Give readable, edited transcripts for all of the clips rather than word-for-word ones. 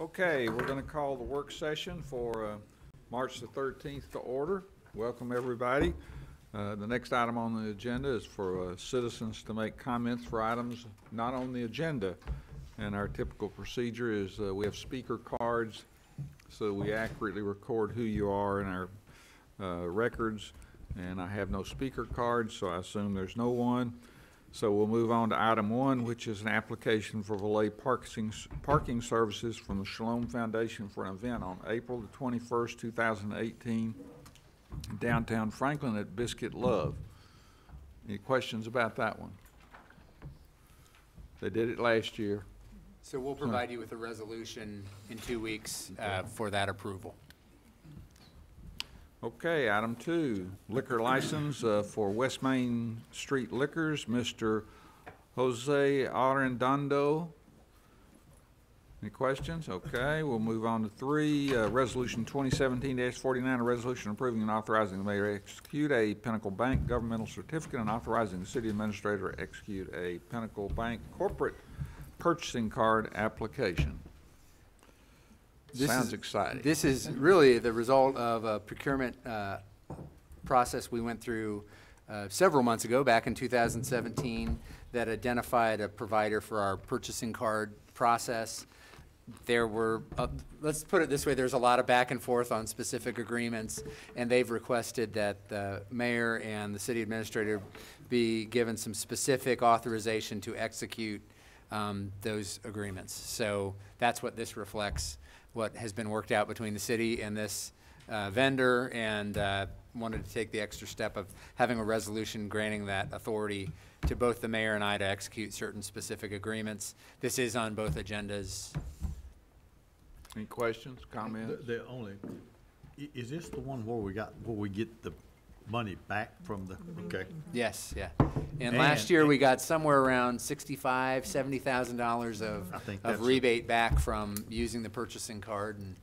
Okay, we're going to call the work session for March the 13th to order. Welcome, everybody. The next item on the agenda is for citizens to make comments for items not on the agenda. And our typical procedure is we have speaker cards so we accurately record who you are in our records. And I have no speaker cards, so I assume there's no one. So we'll move on to item 1, which is an application for valet parking services from the Shalom Foundation for an event on April the 21st, 2018, downtown Franklin at Biscuit Love. Any questions about that one? They did it last year. So we'll provide you with a resolution in 2 weeks for that approval. Okay, item 2, liquor license for West Main Street Liquors, Mr. Jose Arredondo. Any questions? Okay, we'll move on to 3, resolution 2017-49, a resolution approving and authorizing the mayor to execute a Pinnacle Bank governmental certificate and authorizing the city administrator to execute a Pinnacle Bank corporate purchasing card application. Sounds exciting. This is really the result of a procurement process we went through several months ago, back in 2017, that identified a provider for our purchasing card process. There were, let's put it this way, there's a lot of back and forth on specific agreements, and they've requested that the mayor and the city administrator be given some specific authorization to execute those agreements. So that's what this reflects, what has been worked out between the city and this vendor, and wanted to take the extra step of having a resolution granting that authority to both the mayor and I to execute certain specific agreements. This is on both agendas. Any questions, comments? The only, is this the one where we get the money back from the, okay? Yes, yeah. And last year we got somewhere around $65,000, $70,000 of rebate back from using the purchasing card, and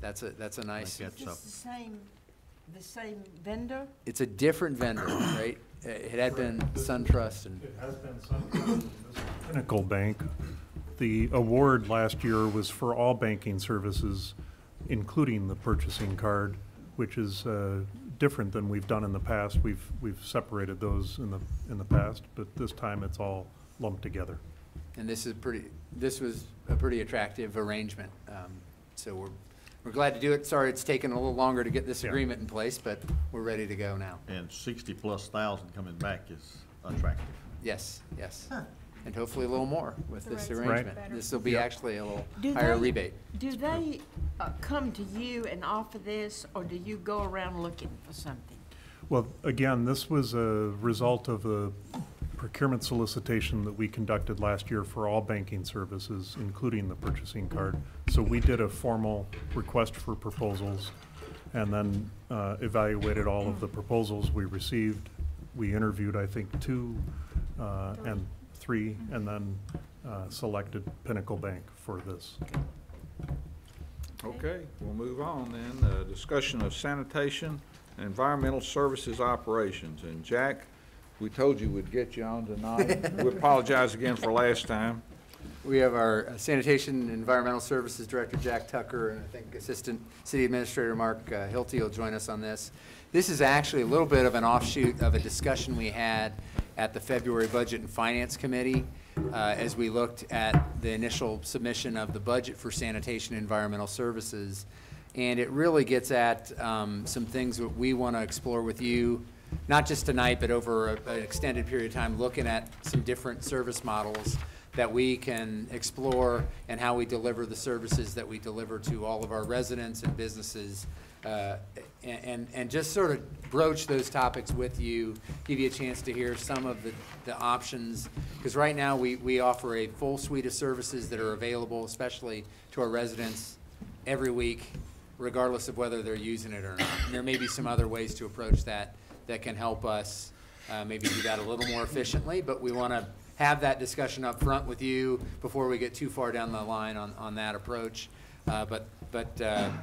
that's a nice. Is this the same vendor? It's a different vendor, right? It had been SunTrust, and it has been SunTrust. Pinnacle Bank. The award last year was for all banking services, including the purchasing card, which is different than we've done in the past. We've separated those in the past, but this time it's all lumped together. And this was a pretty attractive arrangement. So we're glad to do it. Sorry it's taken a little longer to get this agreement in place, but we're ready to go now. And 60,000+ coming back is attractive. Yes, yes. Huh. And hopefully a little more with this arrangement. Right. This will be actually a little higher rebate. Do they come to you and offer this, or do you go around looking for something? Well, again, this was a result of a procurement solicitation that we conducted last year for all banking services, including the purchasing card. So we did a formal request for proposals and then evaluated all of the proposals we received. We interviewed, I think, 2 and 3, and then selected Pinnacle Bank for this. Okay, we'll move on then. Discussion of sanitation and environmental services operations. And Jack, we told you we'd get you on tonight. We apologize again for last time. We have our Sanitation and Environmental Services Director, Jack Tucker, and I think Assistant City Administrator Mark Hilty will join us on this. This is actually a little bit of an offshoot of a discussion we had at the February Budget and Finance Committee as we looked at the initial submission of the budget for sanitation and environmental services. And it really gets at some things that we want to explore with you, not just tonight, but over an extended period of time, looking at some different service models that we can explore and how we deliver the services that we deliver to all of our residents and businesses, and just sort of broach those topics with you, give you a chance to hear some of the options, because right now we offer a full suite of services that are available, especially to our residents, every week, regardless of whether they're using it or not. And there may be some other ways to approach that can help us maybe do that a little more efficiently, but we want to have that discussion up front with you before we get too far down the line on that approach. But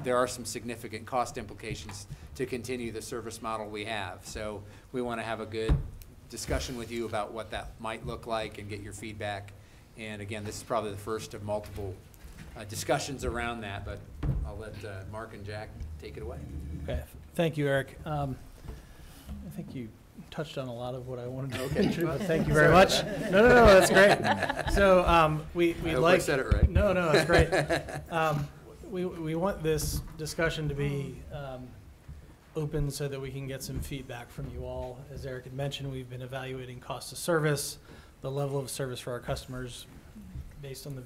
there are some significant cost implications to continue the service model we have. So we want to have a good discussion with you about what that might look like and get your feedback. And again, this is probably the first of multiple discussions around that, but I'll let Mark and Jack take it away. Okay, thank you, Eric. I think you touched on a lot of what I wanted to Okay. mention, but thank you very much. No, that's great. So we I hope like. I said it right. No, that's great. We want this discussion to be open so that we can get some feedback from you all. As Eric had mentioned, we've been evaluating cost of service, the level of service for our customers based on the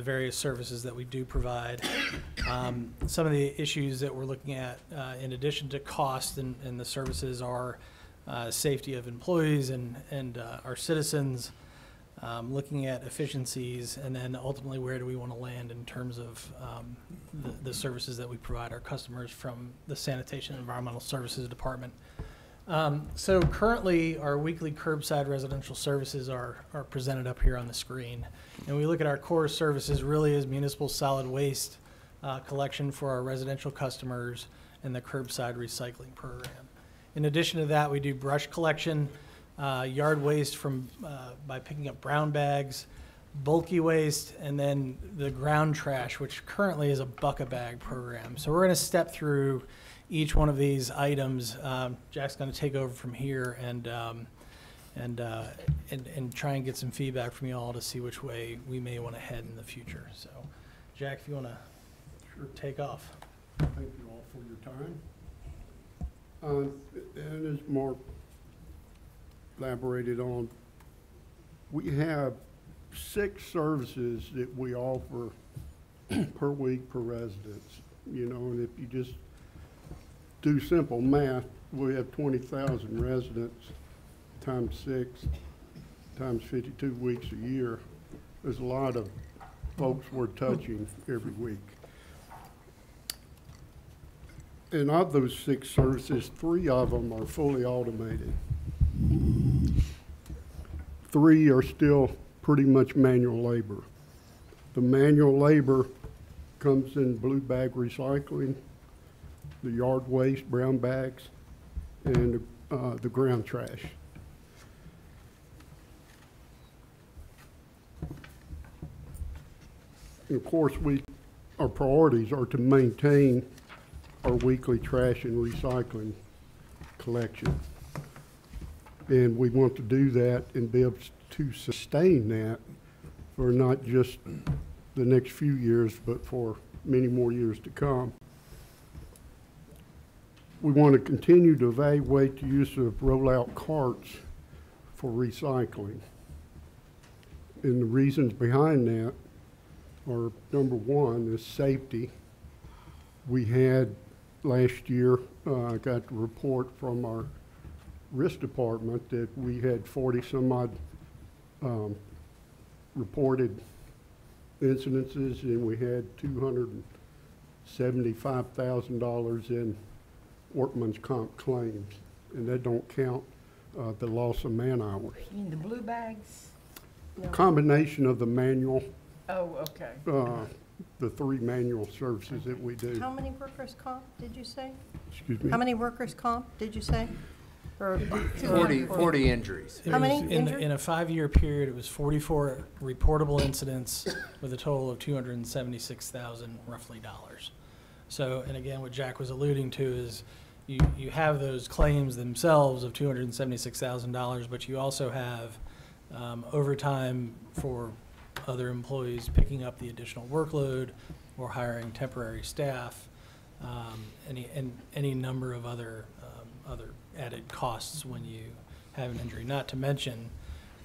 various services that we do provide. Some of the issues that we're looking at, in addition to cost and the services, are safety of employees and our citizens, looking at efficiencies, and then ultimately where do we want to land in terms of the services that we provide our customers from the Sanitation and Environmental Services Department. So currently, our weekly curbside residential services are presented up here on the screen. And we look at our core services really as municipal solid waste collection for our residential customers and the curbside recycling program. In addition to that, we do brush collection, yard waste by picking up brown bags, bulky waste, and then the ground trash, which currently is a buck-a-bag program. So we're going to step through each one of these items. Jack's going to take over from here and try and get some feedback from you all to see which way we may want to head in the future. So, Jack, if you want to take off. Thank you all for your time. And as Mark elaborated on, we have 6 services that we offer per week per residence. You know, and if you just do simple math, we have 20,000 residents times 6 times 52 weeks a year. There's a lot of folks we're touching every week. And of those 6 services, 3 of them are fully automated. 3 are still pretty much manual labor. The manual labor comes in blue bag recycling, the yard waste, brown bags, and the ground trash. And of course, our priorities are to maintain our weekly trash and recycling collection. And we want to do that and be able to sustain that for not just the next few years, but for many more years to come. We want to continue to evaluate the use of rollout carts for recycling. And the reasons behind that are, number one, is safety. We had last year, I got the report from our risk department that we had 40 some odd reported incidences, and we had $275,000 in workman's comp claims, and that don't count the loss of man hours. You mean the blue bags? No. Combination of the manual, Oh, okay. the 3 manual services that we do. How many workers' comp, did you say? Excuse me? How many workers' comp, did you say? Or 40 injuries. It How was many injured? in a 5-year period, it was 44 reportable incidents with a total of $276,000 roughly dollars. So, and again, what Jack was alluding to is you have those claims themselves of $276,000, but you also have overtime for other employees picking up the additional workload or hiring temporary staff, any number of other added costs when you have an injury. Not to mention,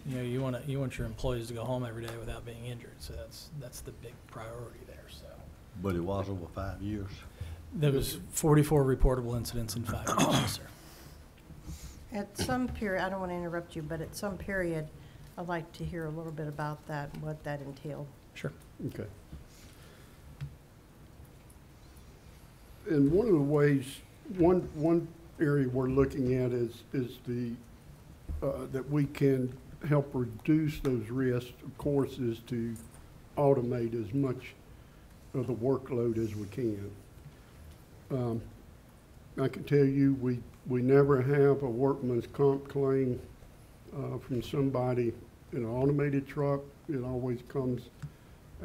you want your employees to go home every day without being injured. So that's the big priority there. So But it was over 5 years. there was 44 reportable incidents in 5 years, yes, sir. At some period, I don't want to interrupt you, but at some period, I'd like to hear a little bit about that, and what that entailed. Sure. Okay. And one of the ways, one area we're looking at is the, that we can help reduce those risks, of course, is to automate as much of the workload as we can. I can tell you, we never have a workman's comp claim from somebody in an automated truck. It always comes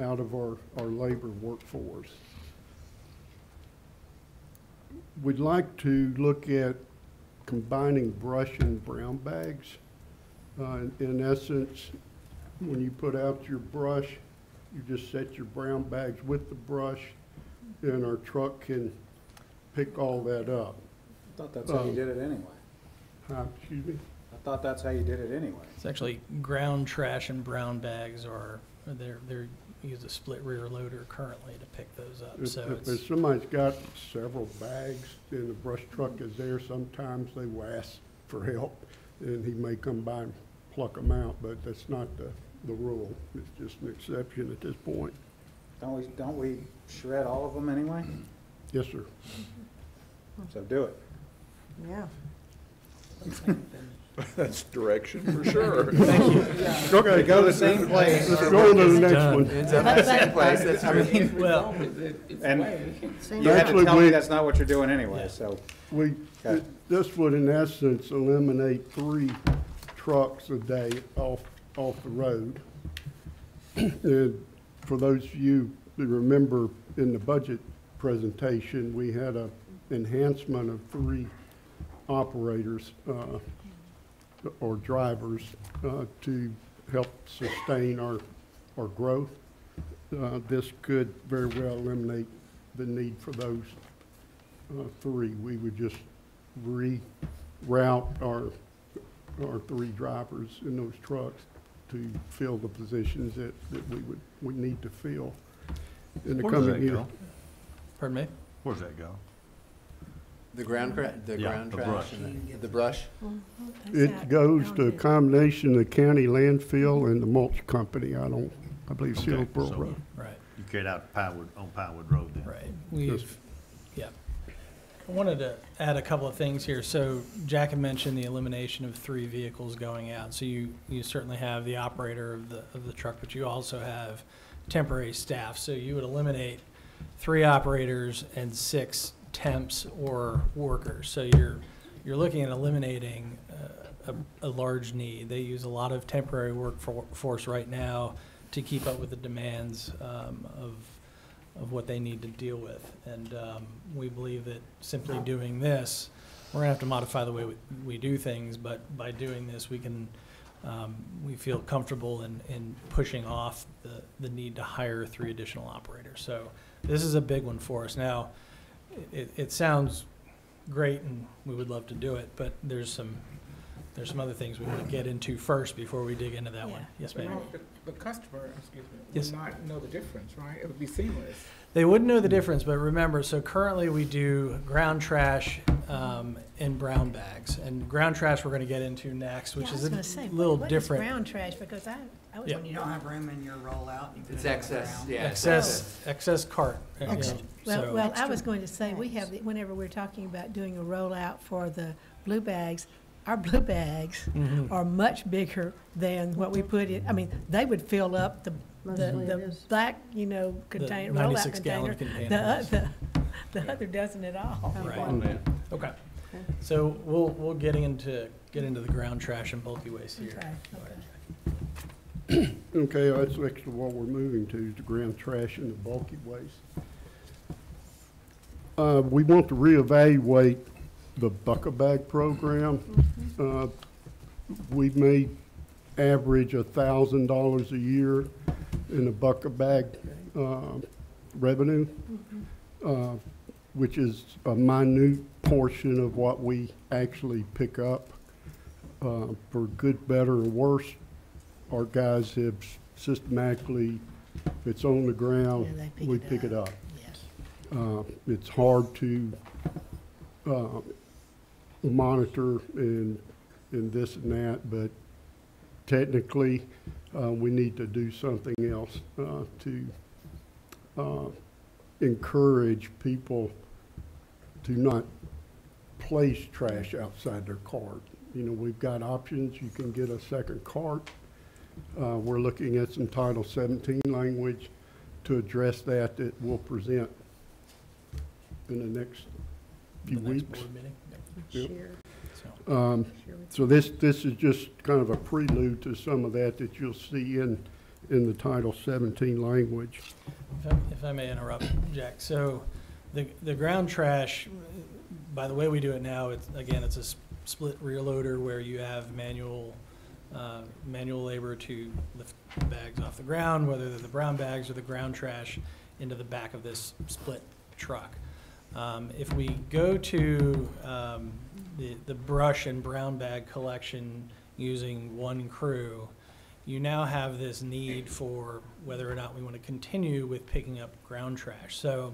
out of our labor workforce. We'd like to look at combining brush and brown bags. In essence, when you put out your brush, you just set your brown bags with the brush, and our truck can pick all that up. I thought that's how you did it anyway. Excuse me? I thought that's how you did it anyway. It's actually ground trash and brown bags they're use a split rear loader currently to pick those up, so If somebody's got several bags and the brush truck is there, sometimes they will ask for help, and he may come by and pluck them out, but that's not the rule. It's just an exception at this point. Don't we shred all of them anyway? Yes, sir. So do it. Yeah. That's direction for sure. Okay, Go to the same place. let's go on to the next Done. one. Ends up at the same place, that's true. well, And Seems you had to Actually, tell me we- that's not what you're doing anyway, so. Okay. This would in essence eliminate 3 trucks a day off the road. And for those of you that remember in the budget presentation, we had a enhancement of 3 operators or drivers to help sustain our growth. This could very well eliminate the need for those 3. We would just reroute our 3 drivers in those trucks to fill the positions that we need to fill in the Where does coming that year. go? pardon me? Where's that go? The ground Yeah, ground the trash brush. and the brush? It goes to a combination of the county landfill and the mulch company out on, I believe, Okay, Sealsboro so- Road. Right. You carried out on Pinewood Road then? Right, yeah. I wanted to add a couple of things here. So Jack had mentioned the elimination of 3 vehicles going out. So you certainly have the operator of the truck, but you also have temporary staff. So you would eliminate 3 operators and 6 temps or workers. So you're looking at eliminating a large need. They use a lot of temporary workforce right now to keep up with the demands of what they need to deal with. And we believe that simply doing this, we're gonna have to modify the way we do things, but by doing this, we can, we feel comfortable in pushing off the need to hire 3 additional operators. So this is a big one for us. Now, it sounds great and we would love to do it, but there's some other things we want to get into first before we dig into that one. Yes, ma'am. The customer, excuse me, Yes. would not know the difference, right? It would be seamless. They wouldn't know the difference, but remember, so currently we do ground trash in brown bags. And ground trash we're going to get into next, which is a little different. Ground trash, because I was Yeah. when you don't have room in your rollout. you put It's it on the excess, ground. yeah. it's Excess cart. you know, so- Well, I was going to say, we have, whenever we're talking about doing a rollout for the blue bags, our blue bags Mhm. are much bigger than what we put in. I mean, they would fill up the Mostly it the is. black, container, rollout 96 gallon container. container. The other doesn't at all. Right. Okay. So we'll get into the ground trash and bulky waste here. Okay, Okay, that's actually what we're moving to, is the ground trash and the bulky waste. We want to reevaluate the bucket bag program. We may average $1,000 a year in the bucket bag revenue, which is a minute portion of what we actually pick up. For good, better, or worse, our guys have systematically, if it's on the ground, Yeah, they pick we it pick it up. yes. It's hard to monitor and this and that, but technically, we need to do something else to encourage people to not place trash outside their cart. We've got options. You can get a second cart. We're looking at some Title 17 language to address that we'll present in the next few The next weeks. board meeting. Yep. Share, So, So this is just kind of a prelude to some of that you'll see in in the Title 17 language. If I may interrupt, Jack. So the ground trash, by the way we do it now, it's a split rear loader where you have manual labor to lift the bags off the ground, whether they're the brown bags or the ground trash, into the back of this split truck. If we go to the brush and brown bag collection using one crew, you now have this need for whether or not we want to continue with picking up ground trash. So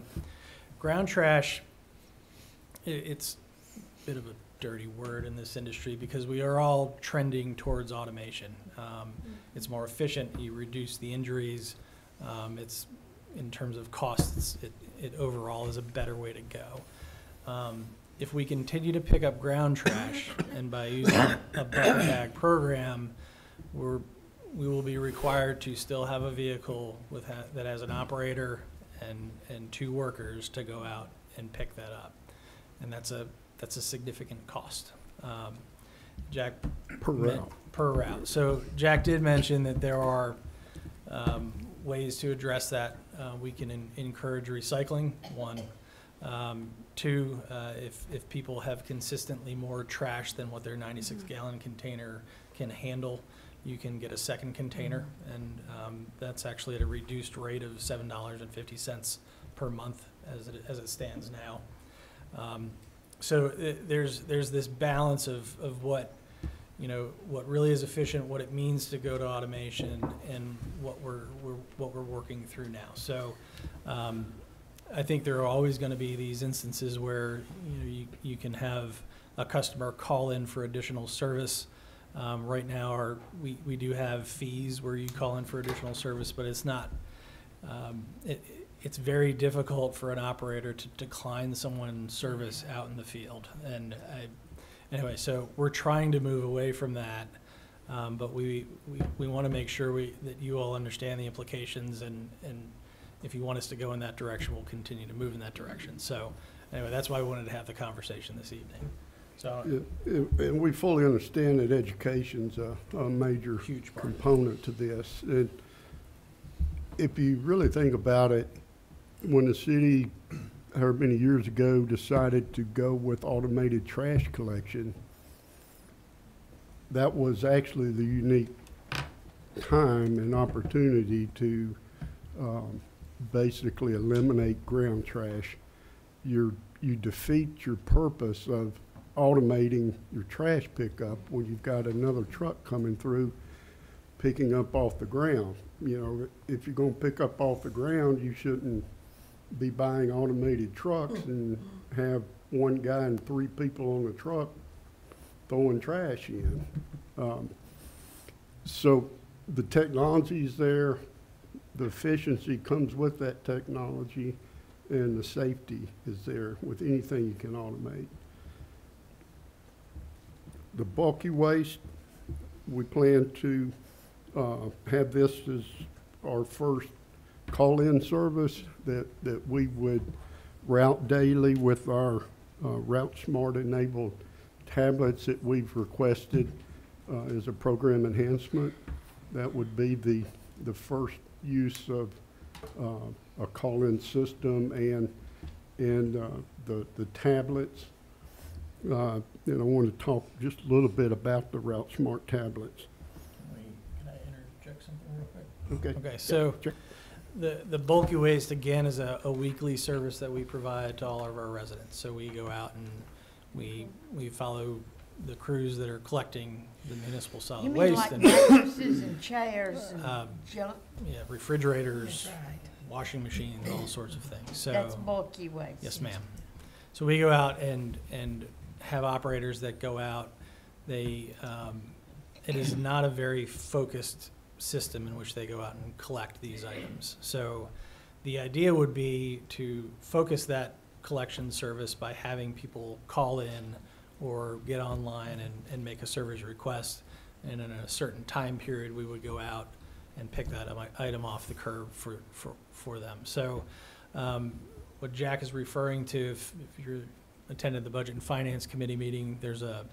ground trash, it's a bit of a dirty word in this industry because we are all trending towards automation. It's more efficient, you reduce the injuries, it's in terms of costs, it overall is a better way to go. If we continue to pick up ground trash, and by using a bucket bag program, we will be required to still have a vehicle that has an operator and 2 workers to go out and pick that up, and that's a significant cost. Jack, Per route. Per route. So Jack did mention that there are ways to address that. We can encourage recycling, 1. 2, if people have consistently more trash than what their 96-gallon container can handle, you can get a second container, and that's actually at a reduced rate of $7.50 per month as it stands now. So there's this balance of what really is efficient, what it means to go to automation, and what we're working through now. So I think there are always going to be these instances where you can have a customer call in for additional service. Right now, we do have fees where you call in for additional service, but it's not. It's very difficult for an operator to decline someone's service out in the field. And anyway, so we're trying to move away from that, but we want to make sure that you all understand the implications, and if you want us to go in that direction, we'll continue to move in that direction. So anyway, that's why we wanted to have the conversation this evening. So, And we fully understand that education's a major huge part. component to this. And if you really think about it, when the city, however many years ago, decided to go with automated trash collection, that was actually the unique time and opportunity to basically eliminate ground trash. You defeat your purpose of automating your trash pickup when you've got another truck coming through picking up off the ground. If you're going to pick up off the ground, you shouldn't be buying automated trucks and have one guy and 3 people on the truck throwing trash in. So the technology's there, the efficiency comes with that technology, and the safety is there with anything you can automate. The bulky waste, we plan to have this as our first call-in service that we would route daily with our Route Smart enabled tablets that we've requested as a program enhancement. That would be the first use of a call-in system and the tablets. And I want to talk just a little bit about the Route Smart tablets. Can I interject something real quick? Okay. Okay, so Sure. the bulky waste, again, is a weekly service that we provide to all of our residents. So we go out and we follow the crews that are collecting the municipal You solid mean waste. like And mattresses and chairs and junk? yeah, refrigerators, That's right. washing machines, all sorts of things. So That's bulky waste. yes, ma'am. So we go out and have operators that go out. It is not a very focused system in which they go out and collect these items. So the idea would be to focus that collection service by having people call in or get online and make a service request. And in a certain time period, we would go out and pick that item off the curb for them. So what Jack is referring to, if you attended the Budget and Finance Committee meeting, there's a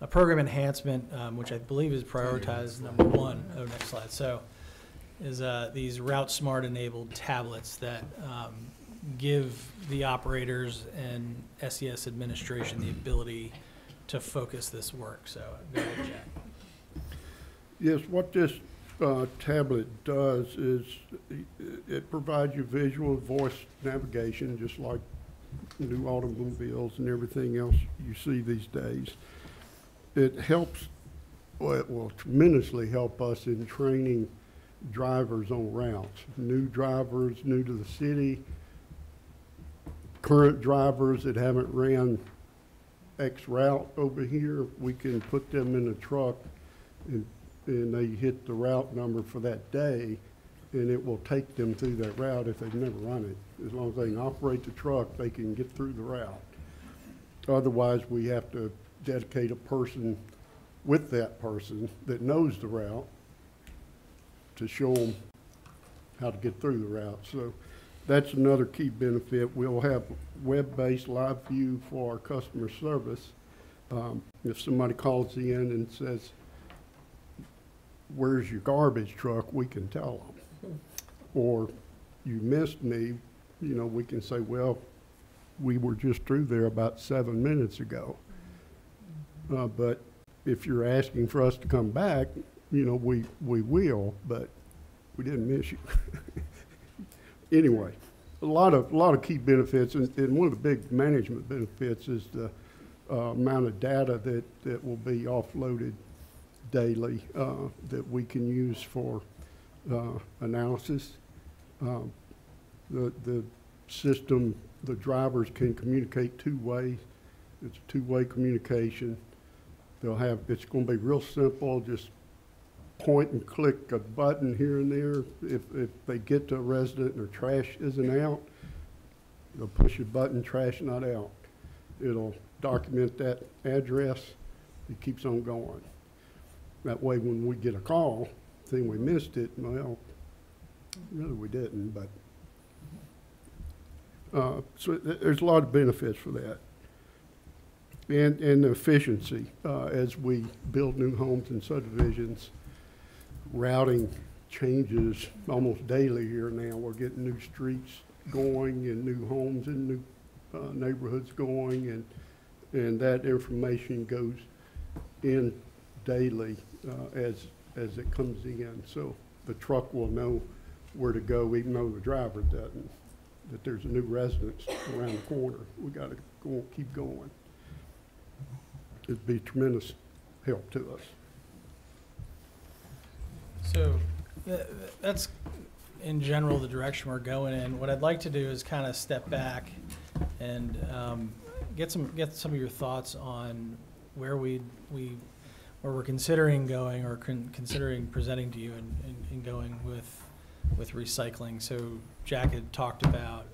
program enhancement, which I believe is prioritized number 1. Oh, next slide. So is these Route Smart enabled tablets that give the operators and SES administration the ability to focus this work. So go ahead, Jack. Yes, what this tablet does is it provides you visual voice navigation, just like new automobiles and everything else you see these days. It helps, well, it will tremendously help us in training drivers on routes. New drivers, new to the city, current drivers that haven't ran X route over here, we can put them in a truck and they hit the route number for that day, and it will take them through that route if they've never run it. As long as they can operate the truck, they can get through the route. Otherwise, we have to dedicate a person with that person that knows the route to show them how to get through the route. So that's another key benefit. We'll have web-based live view for our customer service. If somebody calls in and says, "Where's your garbage truck?" we can tell them. Or, "You missed me," you know, we can say, "Well, we were just through there about 7 minutes ago." But if you're asking for us to come back, you know, we will, but we didn't miss you. Anyway, a lot of key benefits, and one of the big management benefits is the amount of data that will be offloaded daily that we can use for analysis. The system, the drivers can communicate two ways. It's a two-way communication. It's going to be real simple, just point and click a button here and there. If they get to a resident and their trash isn't out, they'll push a button, trash not out. It'll document that address. It keeps on going. That way, when we get a call, saying we missed it, well, really we didn't, but so there's a lot of benefits for that. And the efficiency, as we build new homes and subdivisions, routing changes almost daily here now. We're getting new streets going and new homes and new neighborhoods going, and that information goes in daily as it comes in. So the truck will know where to go, even though the driver doesn't, that there's a new residence around the corner. We got to go, keep going. It'd be tremendous help to us. So that's in general the direction we're going in. What I'd like to do is kind of step back and get some of your thoughts on where we're considering going or considering presenting to you and going with recycling. So Jack had talked about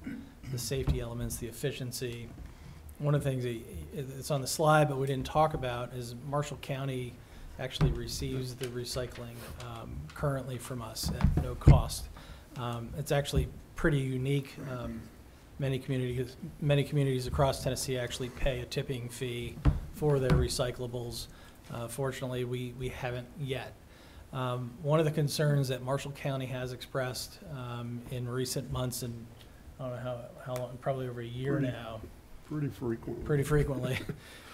the safety elements, the efficiency. One of the things it's on the slide, but we didn't talk about, is Marshall County actually receives the recycling currently from us at no cost. It's actually pretty unique. Many communities across Tennessee actually pay a tipping fee for their recyclables. Fortunately, we haven't yet. One of the concerns that Marshall County has expressed in recent months, and I don't know how long, probably over a year now. Pretty frequently. Pretty frequently,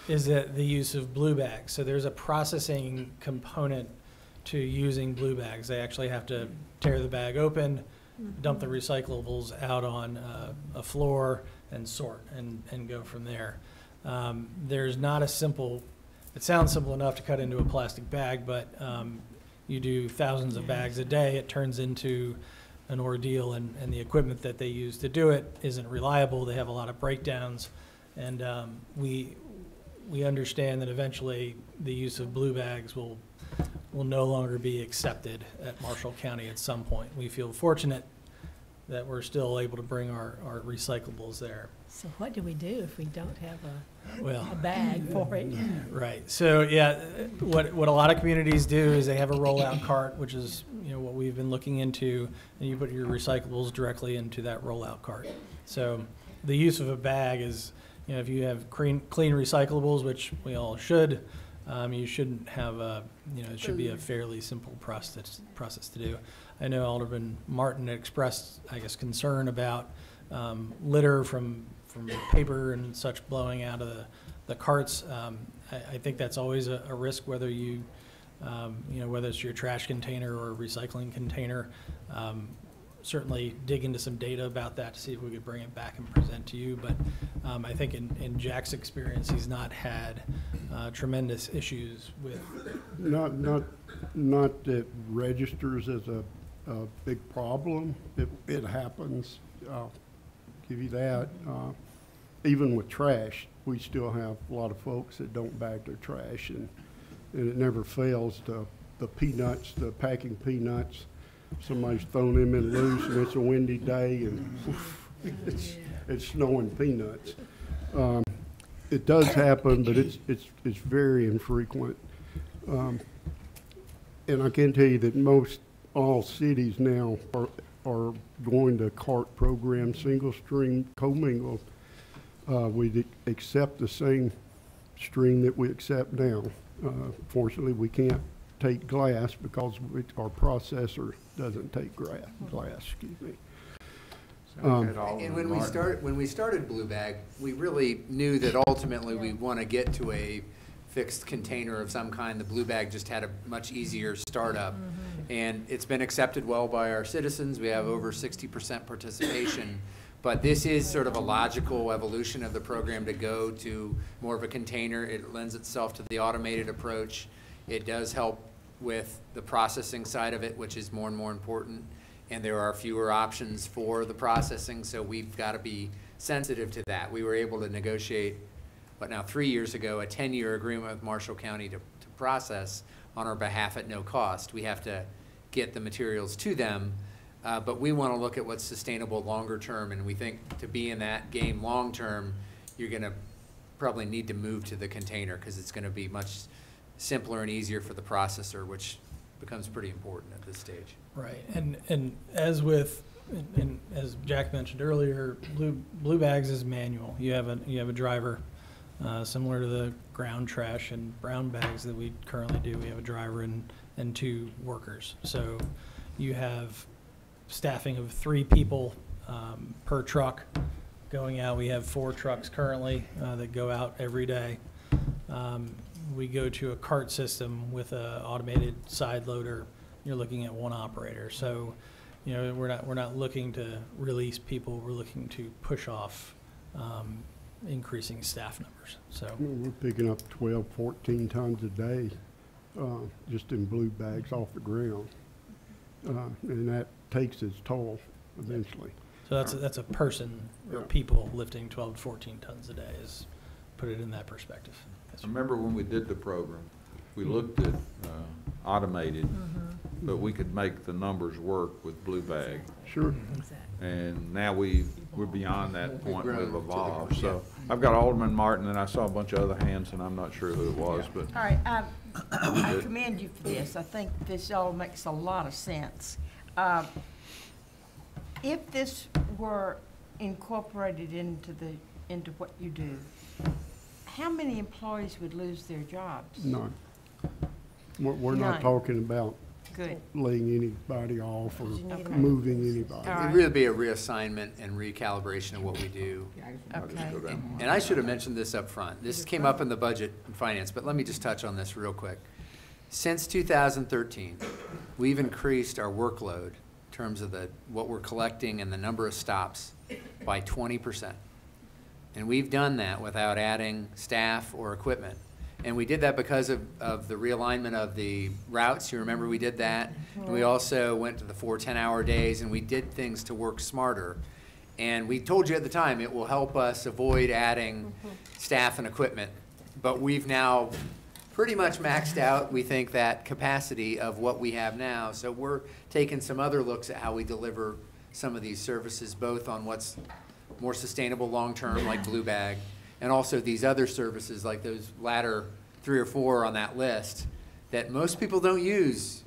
is that the use of blue bags. So there's a processing component to using blue bags. They actually have to tear the bag open, dump the recyclables out on a floor and sort and go from there. There's not a simple, it sounds simple enough to cut into a plastic bag, but you do thousands of bags a day, it turns into an ordeal, and the equipment that they use to do it isn't reliable. They have a lot of breakdowns, and we understand that eventually the use of blue bags will no longer be accepted at Marshall County at some point. We feel fortunate that we're still able to bring our recyclables there. So what do we do if we don't have Well, a bag for it? right. So yeah, what a lot of communities do is they have a rollout cart, which is what we've been looking into, and you put your recyclables directly into that rollout cart. So the use of a bag is, if you have clean recyclables, which we all should, you shouldn't have a, it should be a fairly simple process to do. I know Alderman Martin expressed, I guess, concern about litter from paper and such blowing out of the carts. I think that's always a risk, whether you know, whether it's your trash container or a recycling container. Certainly dig into some data about that to see if we could bring it back and present to you. But I think in Jack's experience, he's not had tremendous issues with. Not that registers as a big problem. It happens. I'll give you that. Even with trash, we still have a lot of folks that don't bag their trash, and it never fails. The peanuts, the packing peanuts, somebody's thrown them in loose, and it's a windy day, and it's snowing peanuts. It does happen, but it's very infrequent. And I can tell you that all cities now are going to cart program, single stream, commingled. We accept the same stream that we accept now. Fortunately, we can't take glass because our processor doesn't take glass, excuse me. And when we started Blue Bag, we really knew that ultimately we want to get to a fixed container of some kind. The Blue Bag just had a much easier startup, and it's been accepted well by our citizens. We have over 60% participation, but this is sort of a logical evolution of the program to go to more of a container. It lends itself to the automated approach. It does help with the processing side of it, which is more and more important, and there are fewer options for the processing, so we've got to be sensitive to that. We were able to negotiate, but now 3 years ago, a 10-year agreement with Marshall County to process on our behalf at no cost. We have to get the materials to them, but we want to look at what's sustainable longer term, and we think to be in that game long term, you're going to probably need to move to the container because it's going to be much simpler and easier for the processor, which becomes pretty important at this stage. Right, and as with, and as Jack mentioned earlier, Blue Bags is manual. You have a driver, similar to the ground trash and brown bags that we currently do. We have a driver and 2 workers. So you have staffing of 3 people per truck going out. We have 4 trucks currently that go out every day. We go to a cart system with an automated side loader. You're looking at 1 operator. So, you know, we're not looking to release people. We're looking to push off increasing staff numbers. So we're picking up 12, 14 tons a day just in Blue Bags off the ground, and that takes its toll eventually. So that's a person or people lifting 12 to 14 tons a day. Is put it in that perspective. I remember when we did the program, we looked at automated, but we could make the numbers work with Blue Bag. Sure. And now we're beyond that point. We've evolved. So I've got Alderman Martin, and I saw a bunch of other hands, and I'm not sure who it was, but. All right, I commend you for this. I think this all makes a lot of sense. If this were incorporated into what you do, how many employees would lose their jobs? None. We're not None. talking about Good. laying anybody off or Okay. moving anybody. All right. It'd really be a reassignment and recalibration of what we do. Okay. And I should have mentioned this up front. This came up in the budget and finance, but let me just touch on this real quick. Since 2013, we've increased our workload in terms of what we're collecting and the number of stops by 20%. And we've done that without adding staff or equipment. And we did that because of the realignment of the routes. You remember we did that. And we also went to the 4 10-hour days, and we did things to work smarter. And we told you at the time it will help us avoid adding staff and equipment. But we've now pretty much maxed out, we think, that capacity of what we have now. So we're taking some other looks at how we deliver some of these services, both on what's more sustainable long-term, like Blue Bag, and also these other services, like those latter 3 or 4 on that list, that most people don't use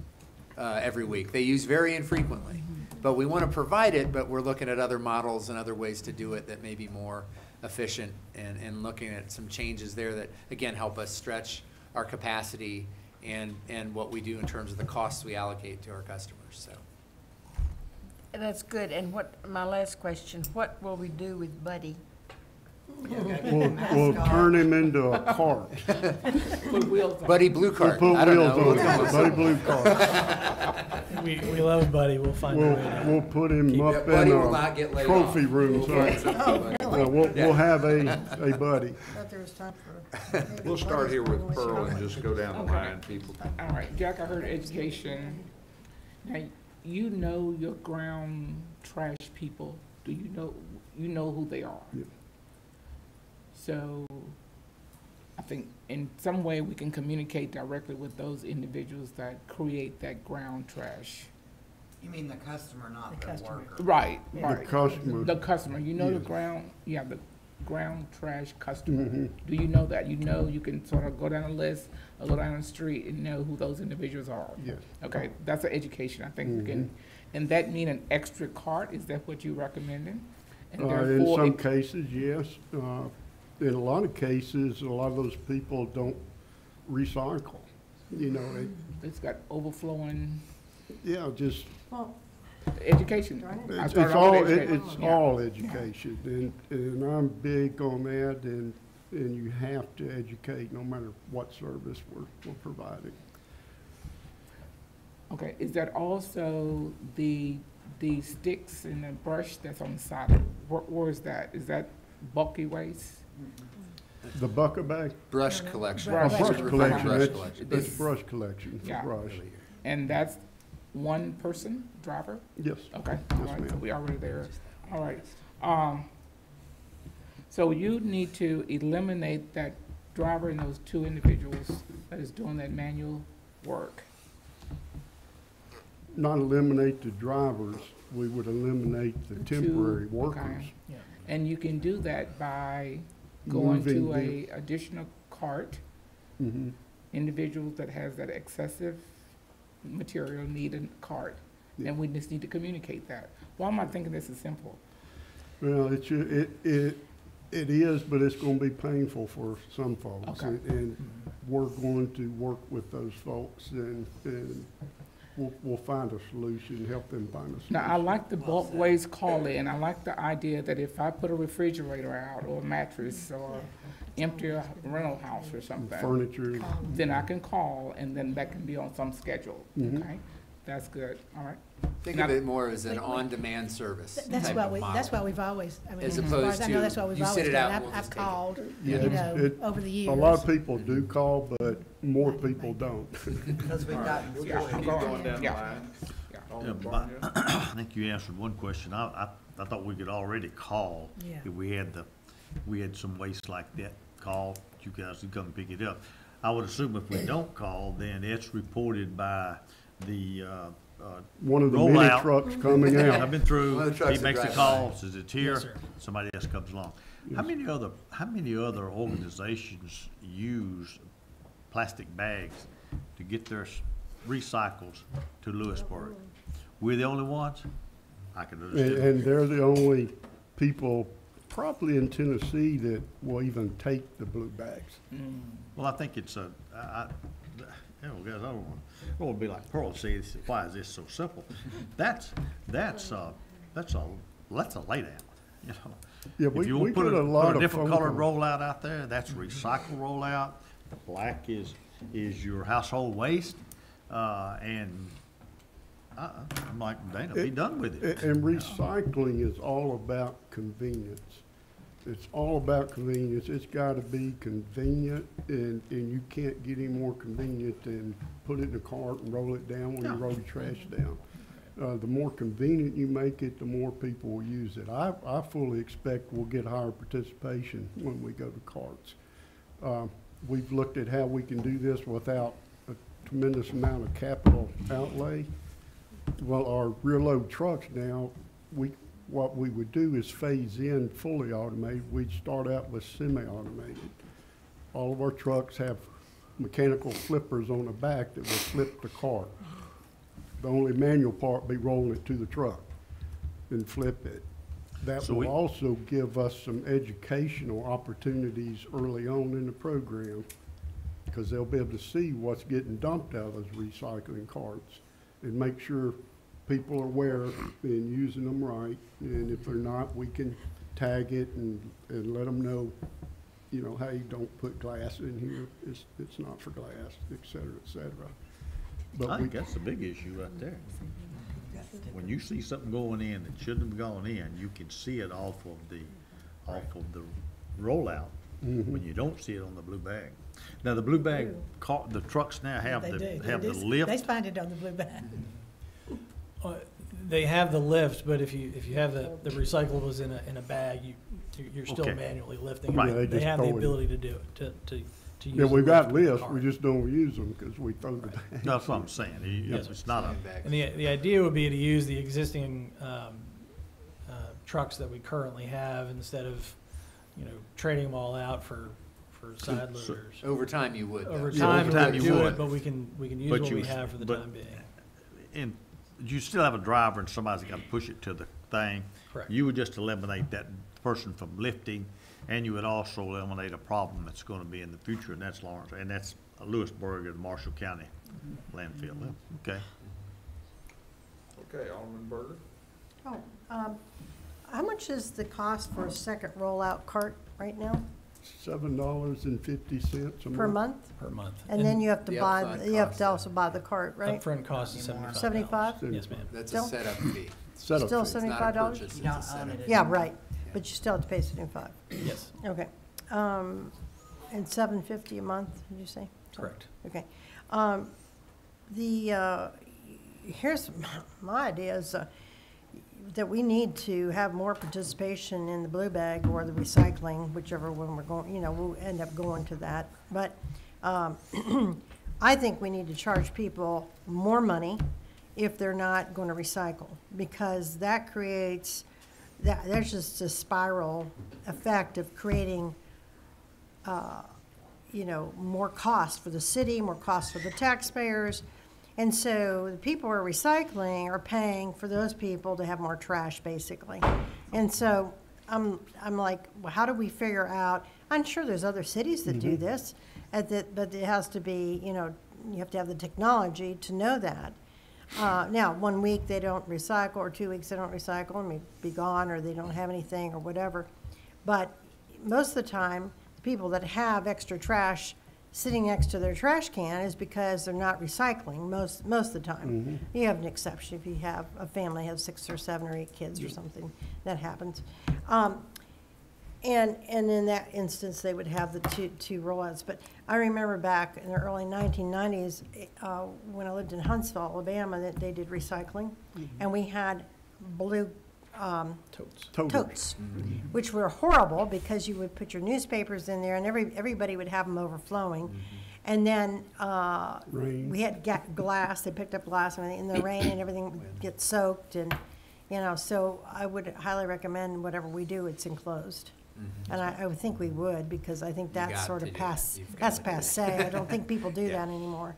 every week. They use very infrequently. But we want to provide it, but we're looking at other models and other ways to do it that may be more efficient, and looking at some changes there that, again, help us stretch our capacity and what we do in terms of the costs we allocate to our customers. So That's good. And my last question, what will we do with Buddy? We'll turn him into a cart. Put wheels on. Buddy Blue We'll Card, put I don't wheels know. on it, Buddy Blue Cart. We love Buddy, we'll find a way to. We'll put him up in Buddy will not get a laid trophy off. room. We'll find something, Buddy. We'll have a Buddy. Thought there was time for. We'll start here with Pearl and just go down the Okay. line, people. All right, Jack, I heard education. Now, you know your ground trash people. Do you know who they are? Yeah. So I think in some way we can communicate directly with those individuals that create that ground trash. You mean the customer, not The the customer. worker? Right, The right. customer. The customer, you know the Yes. ground trash customer. Mhm. Do you know that? You know, you can sort of go down a list or go down the street and know who those individuals are. Yes. Okay, that's an education, I think we can, and that mean an extra cart, is that what you're recommending? And In therefore, some it- cases, yes. In a lot of cases, a lot of those people don't recycle. You know, It's got overflowing yeah, just, Well, education. Darn it. I it's started off all, with education. it's Yeah. all education. And I'm big on that, and you have to educate no matter what service we're providing. Okay, is that also the sticks and the brush that's on the side? of- Where is that? Is that bulky waste? The bucket bag? Brush collection. Brush Brush collection. collection, Brush that's, collection. that's This- brush collection Yeah. for brush. And that's one person, driver? Yes. Okay, all Yes, right, so ma'am. we already there. All right. So you need to eliminate that driver and those two individuals that is doing that manual work. Not eliminate the drivers, we would eliminate the two, temporary okay. workers. And you can do that by going to Moving a additional cart, Mhm. individuals that has that excessive material need a cart. Yeah. And we just need to communicate that. Why am I thinking this is simple? Well, it is, but it's gonna be painful for some folks. Okay. And we're going to work with those folks and we'll find a solution, help them find a solution. Now, I like the bulk waste call-in. I like the idea that if I put a refrigerator out or a mattress or empty a rental house or something, Furniture, then I can call and then that can be on some schedule, Mhm. okay? That's good, all right. Think Now- of it more as an on-demand service That's type what of we, model. that's what we've always, I mean, As as far opposed as I know, to that's what we've you always sit it done. out, we'll I've just take it. called, Yeah, you it's- know, it- over the years. a lot of people do call, but more people don't. Because we've got, Yeah, I'm going down the yeah. line. Yeah. Alderman Yeah, Barnhill? I think you answered one question. I thought we could already call Yeah. if we had some waste like that, call, you guys could come pick it up. I would assume if we don't call, then it's reported by the, One of the many rollout. trucks coming I've out. been through, One of the trucks he that makes the drive call, by. says it's here, Yes, sir. somebody else comes along. How many other organizations use plastic bags to get their recycles to Lewisburg? We're the only ones? I can understand. And they're the only people probably in Tennessee that will even take the blue bags. Well, I think it's a, you know, guys, I don't want to be like Pearl and say, why is this so simple? That's a laydown, you know. Yeah, If you we want to get a lot put a of different phone colored calls. rollout out there, that's recycle rollout. The black is your household waste, and I'm like, Dana, be done with it. And recycling is all about convenience. It's all about convenience. It's gotta be convenient, and you can't get any more convenient than put it in a cart and roll it down when you Yeah. roll your trash down. The more convenient you make it, the more people will use it. I fully expect we'll get higher participation when we go to carts. We've looked at how we can do this without a tremendous amount of capital outlay. Well, our rear load trucks now, what we would do is phase in fully automated. We'd start out with semi-automated. All of our trucks have mechanical flippers on the back that will flip the cart. The only manual part be rolling it to the truck and flip it. That So will we- also give us some educational opportunities early on in the program, because they'll be able to see what's getting dumped out of those recycling carts and make sure people are aware and using them right. And if they're not, we can tag it and let them know, you know, hey, don't put glass in here. It's not for glass, et cetera, et cetera. But I we, think that's the big issue right there. When you see something going in that shouldn't have gone in, you can see it off of the rollout, when you don't see it on the blue bag. Now, the blue bag, the trucks now have They do. the They lift. find it on the blue bag. They have the lift, but if you have the recyclables in a bag, you're still Okay. manually lifting. Right. Yeah, they They just have the throw it in. ability to do it, to use. yeah, the we've got lift with the lifts, we cart. just don't use them because we throw the bag. That's what I'm saying. Yes, It's not a, And the idea would be to use the existing trucks that we currently have instead of, trading them all out for side loaders. Over time you would, though. Over Yeah, time, over time we you do would. it, but we can use But what we you- have for the but- time being. and you still have a driver and somebody's got to push it to the thing. Correct. You would just eliminate that person from lifting, and you would also eliminate a problem that's going to be in the future, and that's Lawrence, and that's Lewisburg and Marshall County landfill. Okay. Okay, Alderman Berger? Oh, how much is the cost for a second rollout cart right now? $7.50 a month. Per month? Per month. And then you have to The buy, upfront you have cost, to also buy the cart, right? Upfront cost is $75. 75? Yes, ma'am. That's Still? a setup fee. Setup Still fee. It's not a $75? purchase, You don't it's a own setup. it. Yeah, right, but you still have to pay 75. Yes, Okay. And $7.50 a month, did you say? correct. Okay. Here's my idea is that we need to have more participation in the blue bag or the recycling, whichever one we're going, we'll end up going to that. But I think we need to charge people more money if they're not going to recycle, because that creates, there's just a spiral effect of creating more cost for the city, more cost for the taxpayers. And so the people who are recycling are paying for those people to have more trash, basically. And so I'm like, well, how do we figure out, I'm sure there's other cities that do this, but it has to be, you have to have the technology to know that. Now, 1 week they don't recycle, or 2 weeks they don't recycle, and may be gone, or they don't have anything, or whatever. But most of the time, people that have extra trash sitting next to their trash can is because they're not recycling most of the time. You have an exception if you have a family has 6 or 7 or 8 kids or something, that happens. And in that instance, they would have the two rollouts. But I remember back in the early 1990s, when I lived in Huntsville, Alabama, that they did recycling, and we had blue Totes. totes, which were horrible because you would put your newspapers in there and everybody would have them overflowing. And then Rain. we had glass, they picked up glass and everything, in the rain and everything would get soaked. And, so I would highly recommend whatever we do, it's enclosed. And I would think we would, because I think that's got sort to of do that. passe. You've got That's to do that. passe. I don't think people do Yeah. that anymore.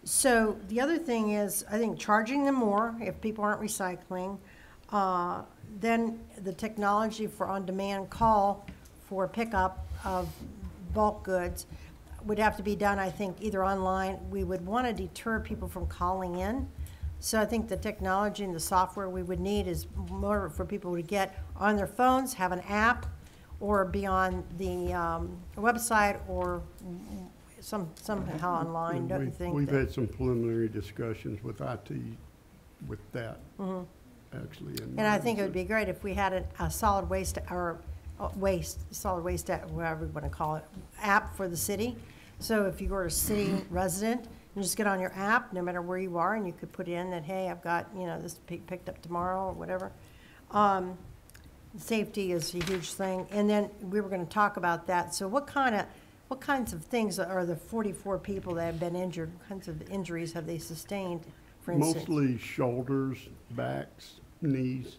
So the other thing is, I think charging them more if people aren't recycling. Then the technology for on-demand call for pickup of bulk goods would have to be done, I think, either online. We would want to deter people from calling in. So I think the technology and the software we would need is more for people to get on their phones, have an app, or be on the website, or somehow online, don't you think? We've that- had some preliminary discussions with IT with that, actually. in And I mind. think it would be great if we had a solid waste, or solid waste, whatever you want to call it, app for the city. So if you were a city resident, you just get on your app, no matter where you are, and you could put in that, hey, I've got, this picked up tomorrow, or whatever. Safety is a huge thing. And then we were going to talk about that. So what kinds of things are the 44 people that have been injured? What kinds of injuries have they sustained, for instance? Mostly shoulders, backs, knees.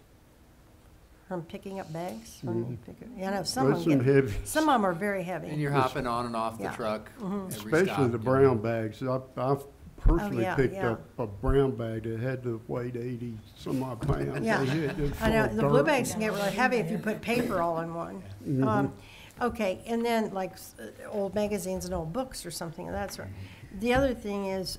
From picking up bags? From Mm-hmm. I know some There's of some them get, heavy, some of them are very heavy. And you're hopping on and off the Yeah. truck every especially stop, the you brown know. bags. I've personally yeah, picked yeah. up a brown bag that had to weigh 80 some odd pounds. Yeah. It was I full know, of the blue dirt. bags can get really heavy if you put paper all in one. Okay, and then like old magazines and old books or something of that sort. The other thing is,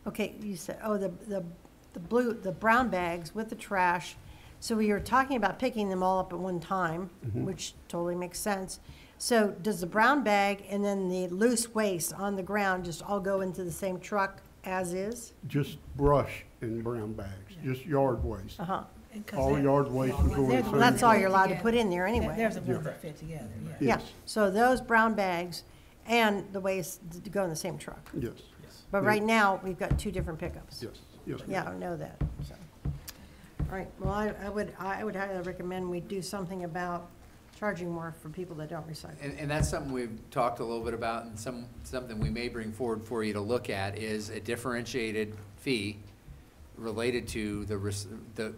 Okay, you said, oh, the brown bags with the trash. So we were talking about picking them all up at one time, which totally makes sense. So does the brown bag and then the loose waste on the ground just all go into the same truck as is? Just brush in brown bags, just yard waste. Uh-huh. And 'cause All they're- yard waste is going they're in the the Well, same. that's all fit you're allowed to together. put in there anyway. There's the ones that fit together, yeah. Yeah, Yes. so those brown bags and the waste go in the same truck. Yes, But Yeah. right now, we've got two different pickups. yes, yes. Yeah, I know that, so. All right, well, I would highly recommend we do something about charging more for people that don't recycle. And that's something we've talked a little bit about, and something we may bring forward for you to look at is a differentiated fee related to the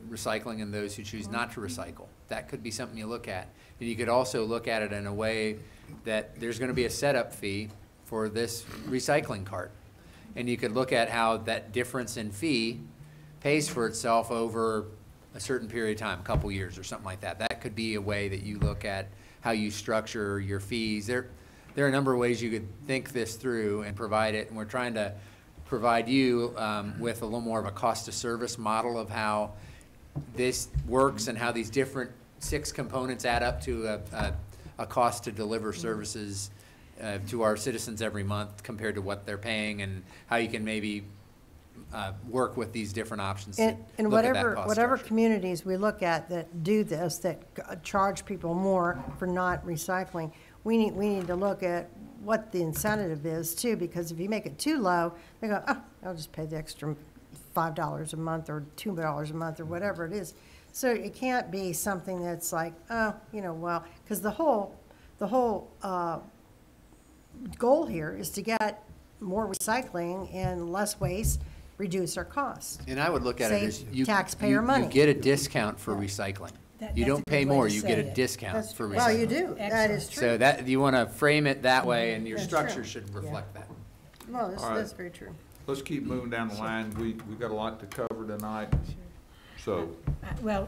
recycling and those who choose not to recycle. That could be something you look at. And you could also look at it in a way that there's gonna be a setup fee for this recycling cart. And you could look at how that difference in fee pays for itself over a certain period of time, a couple years or something like that. That could be a way that you look at how you structure your fees. There are a number of ways you could think this through and provide it, and we're trying to provide you with a little more of a cost of service model of how this works and how these different 6 components add up to a cost to deliver services to our citizens every month compared to what they're paying, and how you can maybe work with these different options to And look at that whatever, cost whatever structure. communities we look at that do this, that charge people more for not recycling, we need to look at what the incentive is too, because if you make it too low, they go, oh, I'll just pay the extra $5 a month or $2 a month or whatever it is. So it can't be something that's like, oh, well, because the whole goal here is to get more recycling and less waste, reduce our costs. And I would look at it as Save you taxpayer money. you get a discount for recycling. You That's don't a pay good way more, to you say get a it. discount for recycling. Well, you do, that is Excellent. true. So that, you want to frame it that way, and your That's structure true. should reflect that. Well, All right. that's very true. Let's keep moving down the line. We've got a lot to cover tonight, so. Well,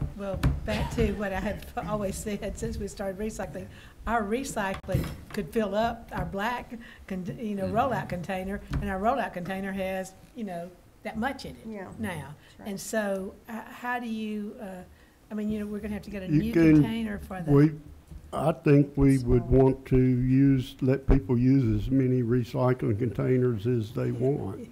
back to what I have always said since we started recycling. Our recycling could fill up our black, rollout container, and our rollout container has, that much in it Yeah. now. right. And so, how do you, we're gonna have to get a You new can- container for the. I think we would want to let people use as many recycling containers as they want.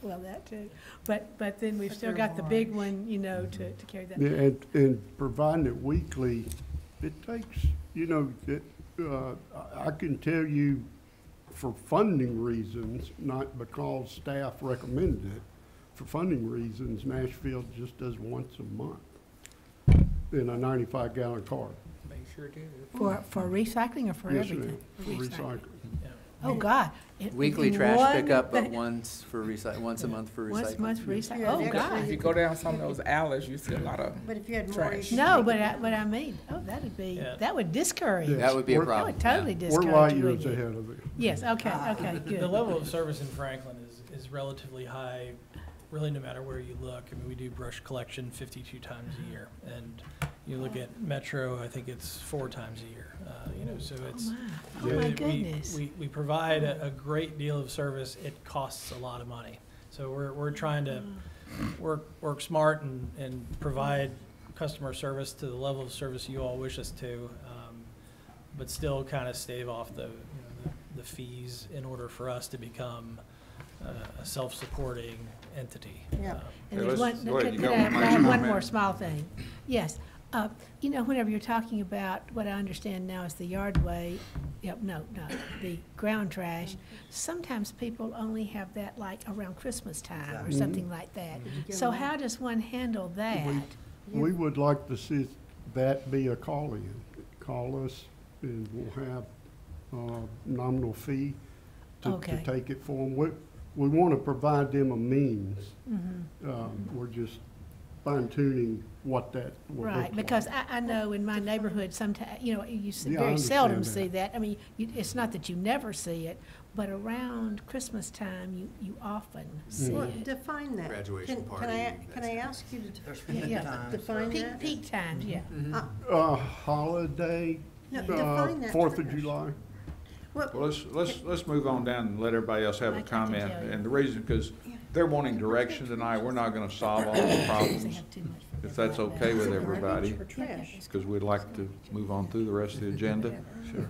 Well, that too. But then we've But still they're got the big one, to carry that. Yeah, and providing it weekly, it takes, I can tell you for funding reasons, not because staff recommended it, for funding reasons, Nashville just does once a month in a 95-gallon cart. Make sure do. For recycling or for Yes, everything? ma'am, for recycling. Oh, God. Weekly In trash one pickup, but thing- once a month for recycling. Once a month for recycling, Yeah, oh, yeah. God. If you go down some of those alleys, you see a lot of But if you had more. trash. you No, could but make I mean, that'd be, Yeah. that would discourage. Yeah. That would be a We're- That problem. would totally yeah. discourage. We're light you, years wouldn't it? ahead of it. Yes, okay, good. The level of service in Franklin is relatively high, really no matter where you look. I mean, we do brush collection 52 times a year. And you look at Metro, I think it's 4 times a year. So it's. Oh, my goodness. We provide a great deal of service. It costs a lot of money. So we're trying to work smart and provide customer service to the level of service you all wish us to, but still kind of stave off the fees in order for us to become a self-supporting entity. Yeah. And Yeah, there's let's- one, go ahead, could you I got have one one comment? more small thing? Yes. Whenever you're talking about what I understand now is the yardway, the ground trash, sometimes people only have that like around Christmas time or something like that. So how does one handle that? We would like to see that be a call-in. Call us and we'll have a nominal fee to Okay. take it for them. We want to provide them a means. We're just fine-tuning what that will look Right, like. because I know in my neighborhood sometimes, you Yeah, I very seldom understand see that. I mean, it's not that you never see it, but around Christmas time, you often see Well, it. define that. Graduation Can party, I that's ask you to There's Yeah, peak yeah. times. define that? Peak times, yeah. Holiday, No, define that 4th of trash. July. Well, let's move on down and let everybody else have a Like I can comment. tell you. And the reason, because they're wanting direction tonight. We're not gonna solve all the problems, if that's okay with everybody, because we'd like to move on through the rest of the agenda. Sure.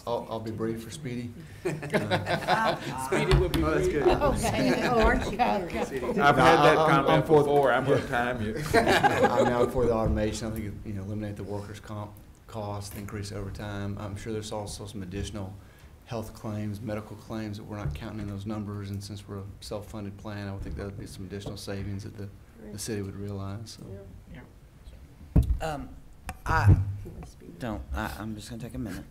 I'll be brief for Speedy. Speedy will be Oh, that's brief. good. Oh, aren't you? I've had that comment before. I'm gonna time you. I'm now for the automation. I think, eliminate the workers' comp cost, increase overtime. I'm sure there's also some additional health claims, medical claims that we're not counting in those numbers. And since we're a self-funded plan, I would think that would be some additional savings that the city would realize, so. I'm just gonna take a minute.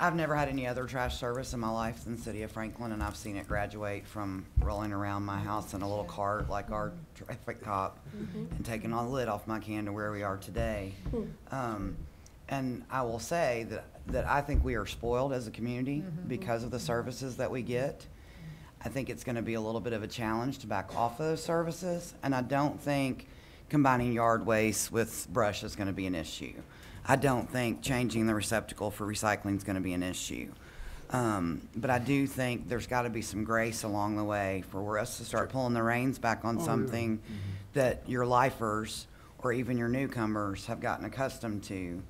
I've never had any other trash service in my life than the city of Franklin, and I've seen it graduate from rolling around my house in a little cart like our traffic cop and taking all the lid off my can to where we are today. And I will say that I think we are spoiled as a community because of the services that we get. I think it's gonna be a little bit of a challenge to back off those services, and I don't think combining yard waste with brush is gonna be an issue. I don't think changing the receptacle for recycling is going to be an issue. But I do think there's got to be some grace along the way for us to start pulling the reins back on something that your lifers or even your newcomers have gotten accustomed to.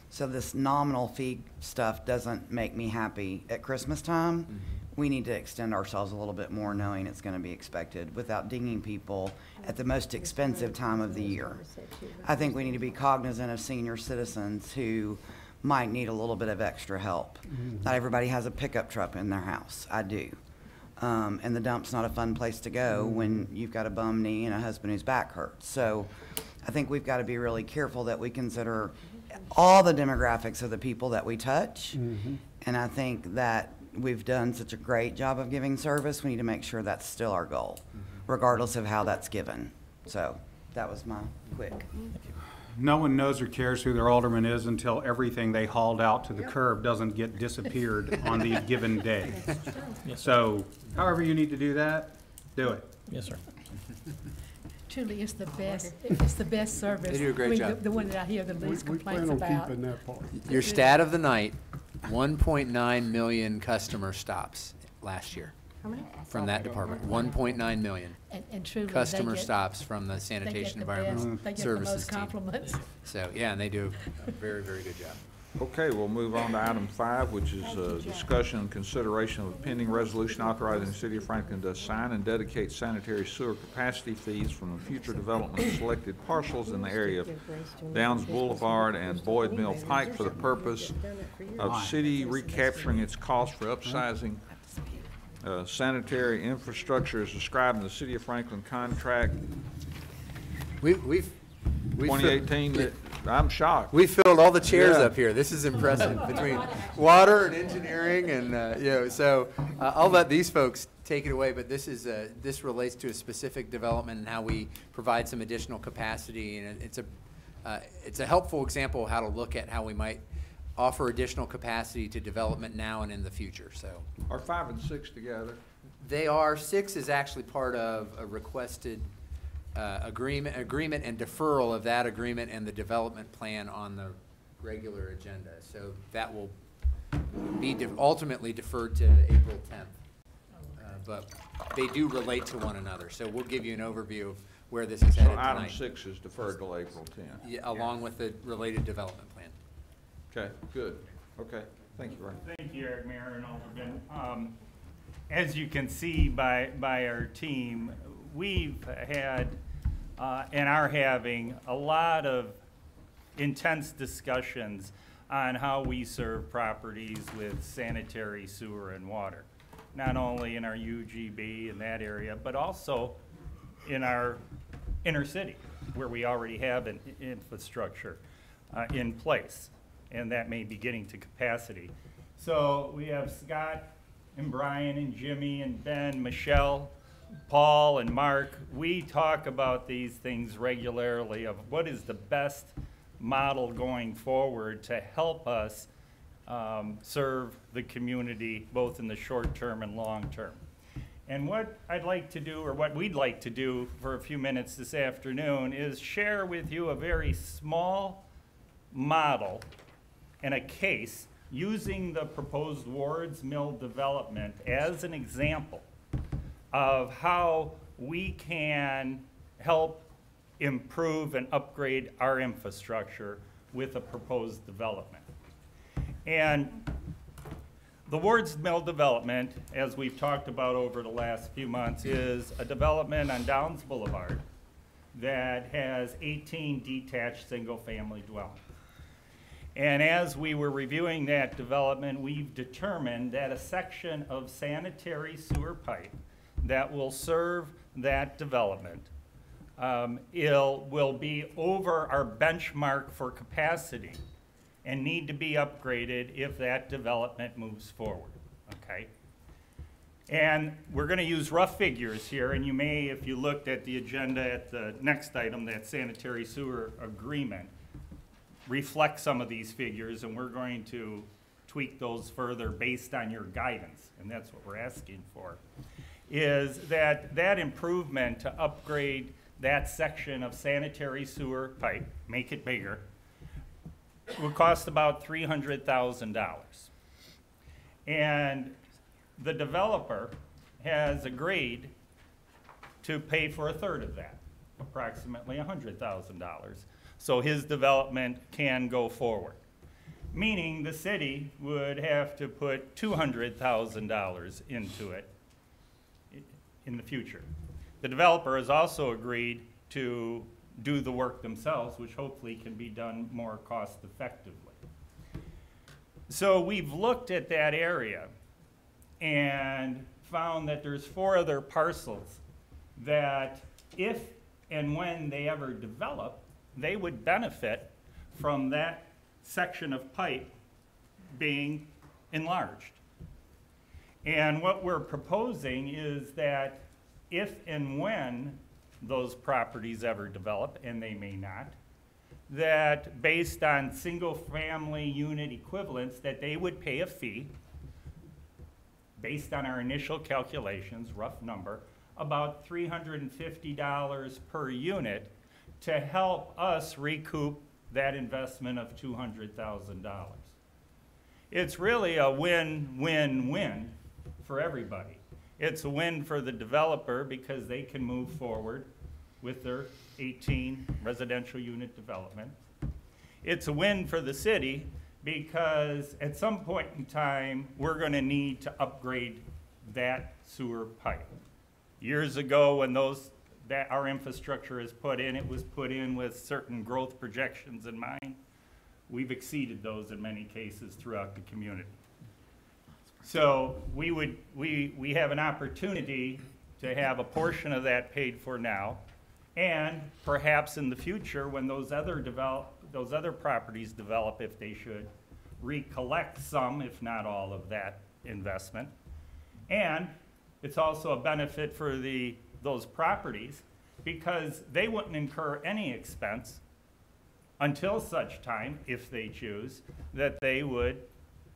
So this nominal fee stuff doesn't make me happy at Christmas time. We need to extend ourselves a little bit more knowing it's going to be expected without dinging people at the most expensive time of the year. I think we need to be cognizant of senior citizens who might need a little bit of extra help. Not everybody has a pickup truck in their house. I do. And the dump's not a fun place to go when you've got a bum knee and a husband whose back hurts. So I think we've got to be really careful that we consider all the demographics of the people that we touch. And I think that we've done such a great job of giving service, we need to make sure that's still our goal, regardless of how that's given. So that was my quick. No one knows or cares who their alderman is until everything they hauled out to the curb doesn't get disappeared on the given day. So however you need to do that, do it. Yes, sir. Truly, it's the best, it's the best service. They do a great I mean, job. The one that I hear the least We complaints plan on about. keeping that part. Your stat of the night, 1.9 million customer stops last year How many? from that department. 1.9 million And truly, customer they get, stops from the they sanitation get the best, environmental they get the services most team. compliments. So, yeah, and they do a very, very good job. Okay, we'll move on to item 5, which is discussion and consideration of a pending resolution authorizing the city of Franklin to assign and dedicate sanitary sewer capacity fees from the future development of selected parcels in the area of Downs Boulevard and Boyd Mill Pike for the purpose of city recapturing its cost for upsizing sanitary infrastructure as described in the City of Franklin contract We've 2018. I'm shocked. We filled all the chairs Yeah. up here. This is impressive between water and engineering and, so I'll let these folks take it away, but this is, this relates to a specific development and how we provide some additional capacity, and it's a helpful example of how to look at how we might offer additional capacity to development now and in the future, so. Are 5 and 6 together? They are. 6 is actually part of a requested agreement and deferral of that agreement and the development plan on the regular agenda. So that will be ultimately deferred to April 10th. But they do relate to one another. So we'll give you an overview of where this is So headed item tonight. 6 is deferred till April 10th. Yeah, along with the related development plan. Okay, good. Okay, thank you, Ray. Thank you, Eric, Mayor, and Alderman. As you can see by our team, we've had and are having a lot of intense discussions on how we serve properties with sanitary sewer and water. Not only in our UGB in that area, but also in our inner city, where we already have an infrastructure in place, and that may be getting to capacity. So we have Scott and Brian and Jimmy and Ben, Michelle, Paul and Mark. We talk about these things regularly of what is the best model going forward to help us serve the community both in the short term and long term. And what I'd like to do, or what we'd like to do for a few minutes this afternoon, is share with you a very small model and a case using the proposed Ward's Mill development as an example of how we can help improve and upgrade our infrastructure with a proposed development. And the Ward's Mill development, as we've talked about over the last few months, is a development on Downs Boulevard that has 18 detached single-family dwellings. And as we were reviewing that development, we've determined that a section of sanitary sewer pipe that will serve that development will be over our benchmark for capacity and need to be upgraded if that development moves forward, okay? And we're gonna use rough figures here, and you may, if you looked at the agenda at the next item, that sanitary sewer agreement, reflect some of these figures, and we're going to tweak those further based on your guidance, and that's what we're asking for, is that improvement to upgrade that section of sanitary sewer pipe, make it bigger, would cost about $300,000. And the developer has agreed to pay for a third of that, approximately $100,000. So his development can go forward. Meaning the city would have to put $200,000 into it in the future. The developer has also agreed to do the work themselves, which hopefully can be done more cost effectively. So we've looked at that area and found that there's 4 other parcels that if and when they ever develop, they would benefit from that section of pipe being enlarged. And what we're proposing is that if and when those properties ever develop, and they may not, that based on single-family unit equivalents, that they would pay a fee based on our initial calculations, rough number, about $350 per unit to help us recoup that investment of $200,000. It's really a win-win-win for everybody. It's a win for the developer because they can move forward with their 18 residential unit development. It's a win for the city because at some point in time, we're gonna need to upgrade that sewer pipe. Years ago, when our infrastructure is put in, it was put in with certain growth projections in mind. We've exceeded those in many cases throughout the community. So we have an opportunity to have a portion of that paid for now, and perhaps in the future, when those other properties develop, if they should, recollect some, if not all of that investment. And it's also a benefit for those properties because they wouldn't incur any expense until such time, if they choose, that they would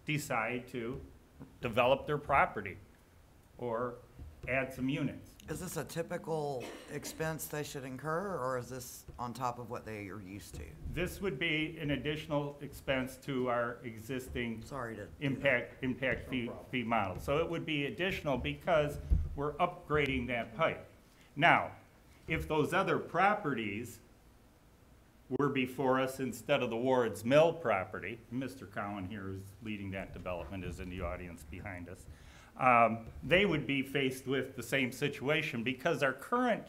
decide to develop their property or add some units. Is this a typical expense they should incur, or is this on top of what they are used to? This would be an additional expense to our existing impact fee model. So it would be additional because we're upgrading that pipe. Now, if those other properties were before us instead of the Ward's Mill property, Mr. Cowan here, who's leading that development, is in the audience behind us, they would be faced with the same situation because our current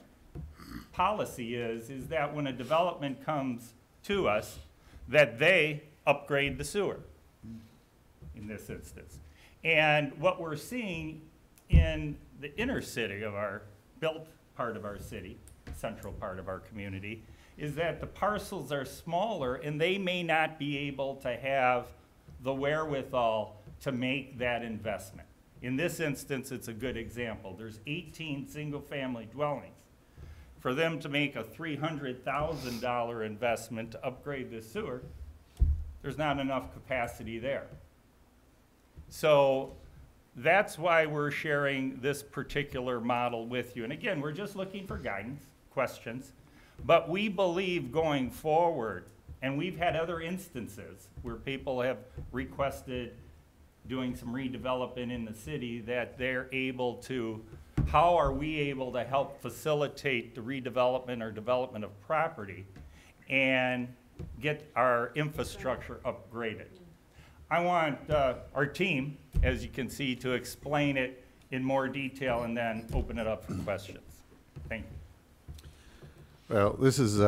policy is that when a development comes to us, that they upgrade the sewer in this instance. And what we're seeing in the inner city of our built part of our city, central part of our community, is that the parcels are smaller and they may not be able to have the wherewithal to make that investment. In this instance, it's a good example. There's 18 single-family dwellings. For them to make a $300,000 investment to upgrade this sewer, there's not enough capacity there. So that's why we're sharing this particular model with you. And again, we're just looking for guidance, questions, but we believe going forward And we've had other instances where people have requested doing some redevelopment in the city that they're able to, how are we able to help facilitate the redevelopment or development of property and get our infrastructure upgraded? I want our team, as you can see, to explain it in more detail and then open it up for questions. Thank you. Well, this is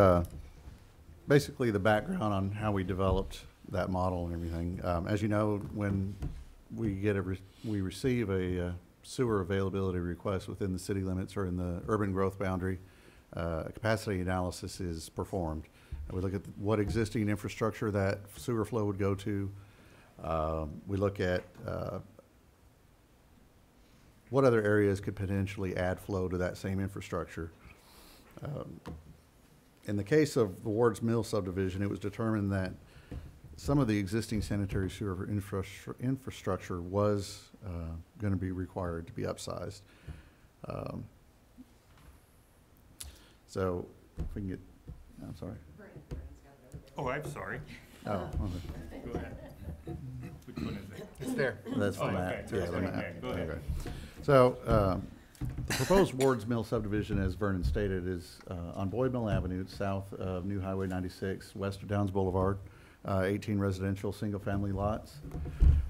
basically the background on how we developed that model and everything. As you know, when we receive a sewer availability request within the city limits or in the urban growth boundary, a capacity analysis is performed. We look at what existing infrastructure that sewer flow would go to. We look at what other areas could potentially add flow to that same infrastructure. In the case of the Wards Mill subdivision, it was determined that some of the existing sanitary sewer infrastructure was going to be required to be upsized. So if we can get, I'm sorry. Oh, I'm sorry. Oh, okay. Go ahead. Which one is it? It's there. That's the Oh, map. okay. Yeah, the Okay, map. go ahead. Okay. So, the proposed Wards Mill subdivision, as Vernon stated, is on Boyd Mill Avenue, it's south of New Highway 96, west of Downs Boulevard, 18 residential single-family lots.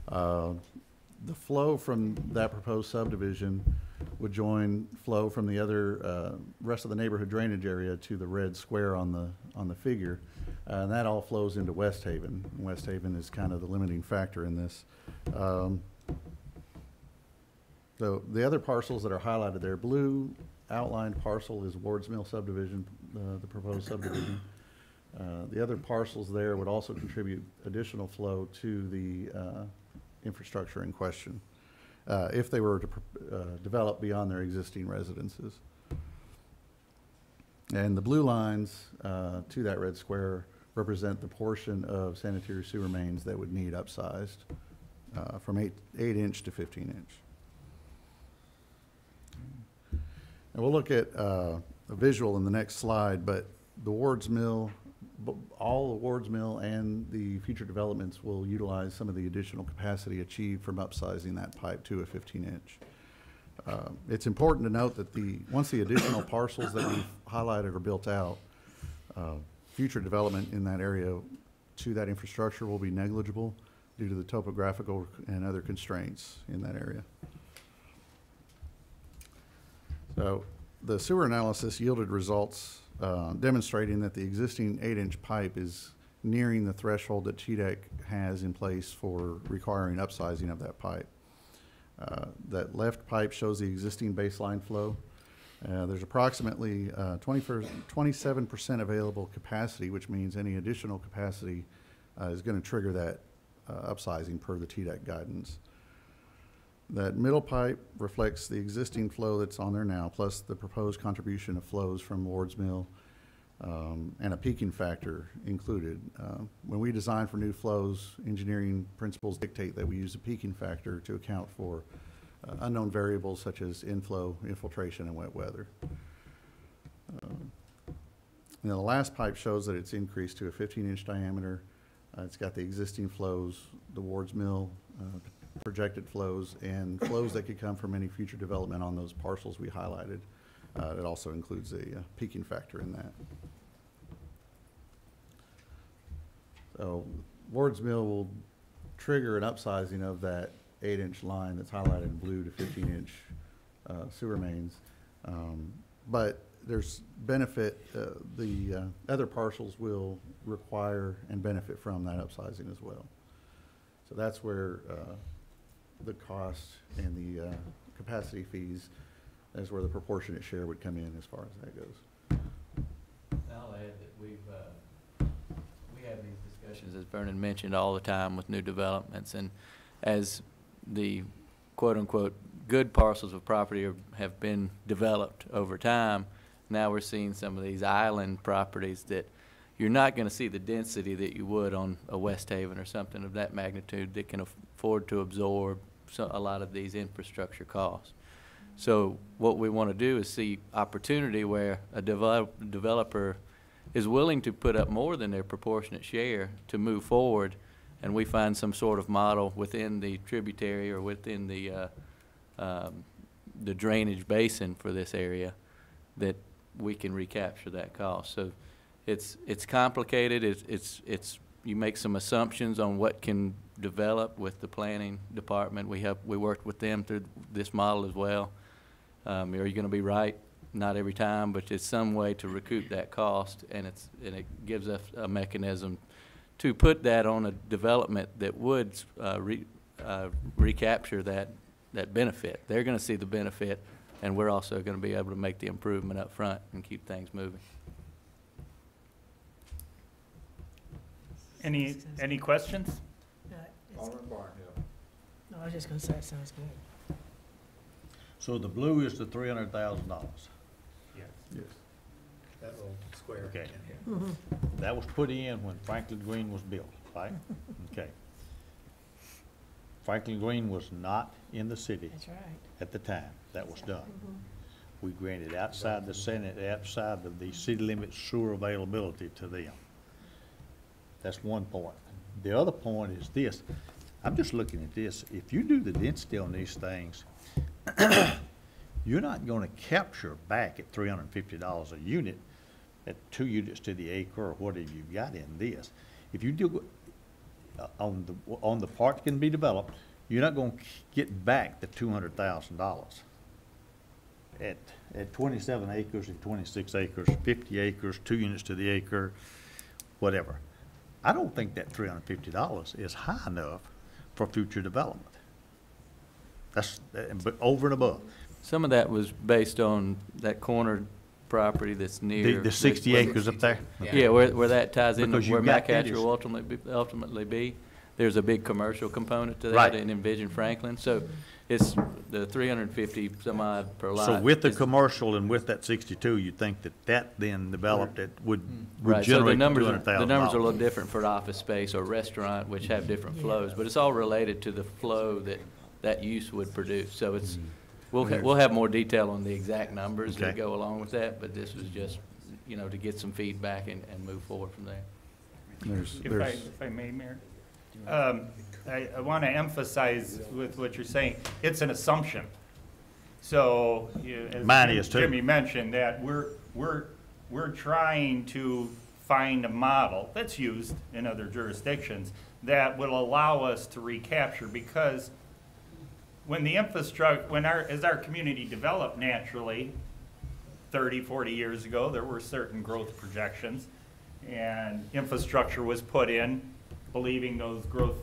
The flow from that proposed subdivision would join flow from the other rest of the neighborhood drainage area to the red square on the figure. And that all flows into West Haven. West Haven is kind of the limiting factor in this. So the other parcels that are highlighted there, blue outlined parcel is Wards Mill subdivision, the proposed subdivision. The other parcels there would also contribute additional flow to the infrastructure in question if they were to develop beyond their existing residences. And the blue lines to that red square represent the portion of sanitary sewer mains that would need upsized from 8-inch to 15-inch. And we'll look at a visual in the next slide, but the Wards Mill, all the Wards Mill and the future developments will utilize some of the additional capacity achieved from upsizing that pipe to a 15-inch. It's important to note that once the additional parcels that we've highlighted are built out, future development in that area to that infrastructure will be negligible due to the topographical and other constraints in that area. So the sewer analysis yielded results demonstrating that the existing 8-inch pipe is nearing the threshold that TDEC has in place for requiring upsizing of that pipe. That left pipe shows the existing baseline flow. There's approximately 27% available capacity, which means any additional capacity is going to trigger that upsizing per the TDEC guidance. That middle pipe reflects the existing flow that's on there now, plus the proposed contribution of flows from Wards Mill and a peaking factor included. When we design for new flows, engineering principles dictate that we use a peaking factor to account for unknown variables such as inflow, infiltration, and wet weather. The last pipe shows that it's increased to a 15-inch diameter. It's got the existing flows, the Wards Mill projected flows, and flows that could come from any future development on those parcels we highlighted. It also includes a peaking factor in that. So Wards Mill will trigger an upsizing of that 8-inch line that's highlighted in blue to 15-inch sewer mains. But there's benefit, the other parcels will require and benefit from that upsizing as well. So that's where the cost and the capacity fees, that's where the proportionate share would come in as far as that goes. I'll add that we have these discussions, as Vernon mentioned, all the time with new developments, and as the quote-unquote good parcels of property have been developed over time, now we're seeing some of these island properties that you're not going to see the density that you would on a West Haven or something of that magnitude that can afford to absorb a lot of these infrastructure costs. So what we want to do is see opportunity where a developer is willing to put up more than their proportionate share to move forward, and we find some sort of model within the tributary or within the drainage basin for this area, that we can recapture that cost. So it's complicated. It's you make some assumptions on what can develop with the planning department. We worked with them through this model as well. Are you going to be right? Not every time, but it's some way to recoup that cost, and it gives us a mechanism to put that on a development that would recapture that benefit. They're going to see the benefit, and we're also going to be able to make the improvement up front and keep things moving. Any questions? Alderman Barnhill. No, I was just gonna say, it sounds good. So the blue is the $300,000. Yes. Yes. That little square. Okay. That was put in when Franklin Green was built, right? Okay. Franklin Green was not in the city That's right. at the time that was done. We granted outside the Senate, outside of the city limits sewer availability to them. That's one point. The other point is this. I'm just looking at this. If you do the density on these things, you're not going to capture back at $350 a unit at 2 units to the acre or whatever you've got in this. If you do on the part that can be developed, you're not going to get back the $200,000 at 27 acres and 26 acres, 50 acres, 2 units to the acre, whatever. I don't think that $350 is high enough for future development. That's but over and above. Some of that was based on that corner property that's near. The 60 acres up there? Yeah, where that ties into Because where you've got McCatcher that will ultimately be. There's a big commercial component to that Right. in Envision Franklin. So it's the 350 some odd per lot. So with the is- commercial and with that 62, you think that then developed, it would Right, so the generate numbers $200,000? the numbers are a little different for office space or restaurant, which have different flows, but it's all related to the flow that use would produce. So it's, we'll have more detail on the exact numbers that Okay. go along with that, but this was just, to get some feedback and move forward from there. If I may, Mayor. I want to emphasize with what you're saying, it's an assumption. So, Mine as is too. Jimmy mentioned, that we're trying to find a model that's used in other jurisdictions that will allow us to recapture, because when the infrastructure, as our community developed naturally, 30, 40 years ago, there were certain growth projections, and infrastructure was put in, believing those growth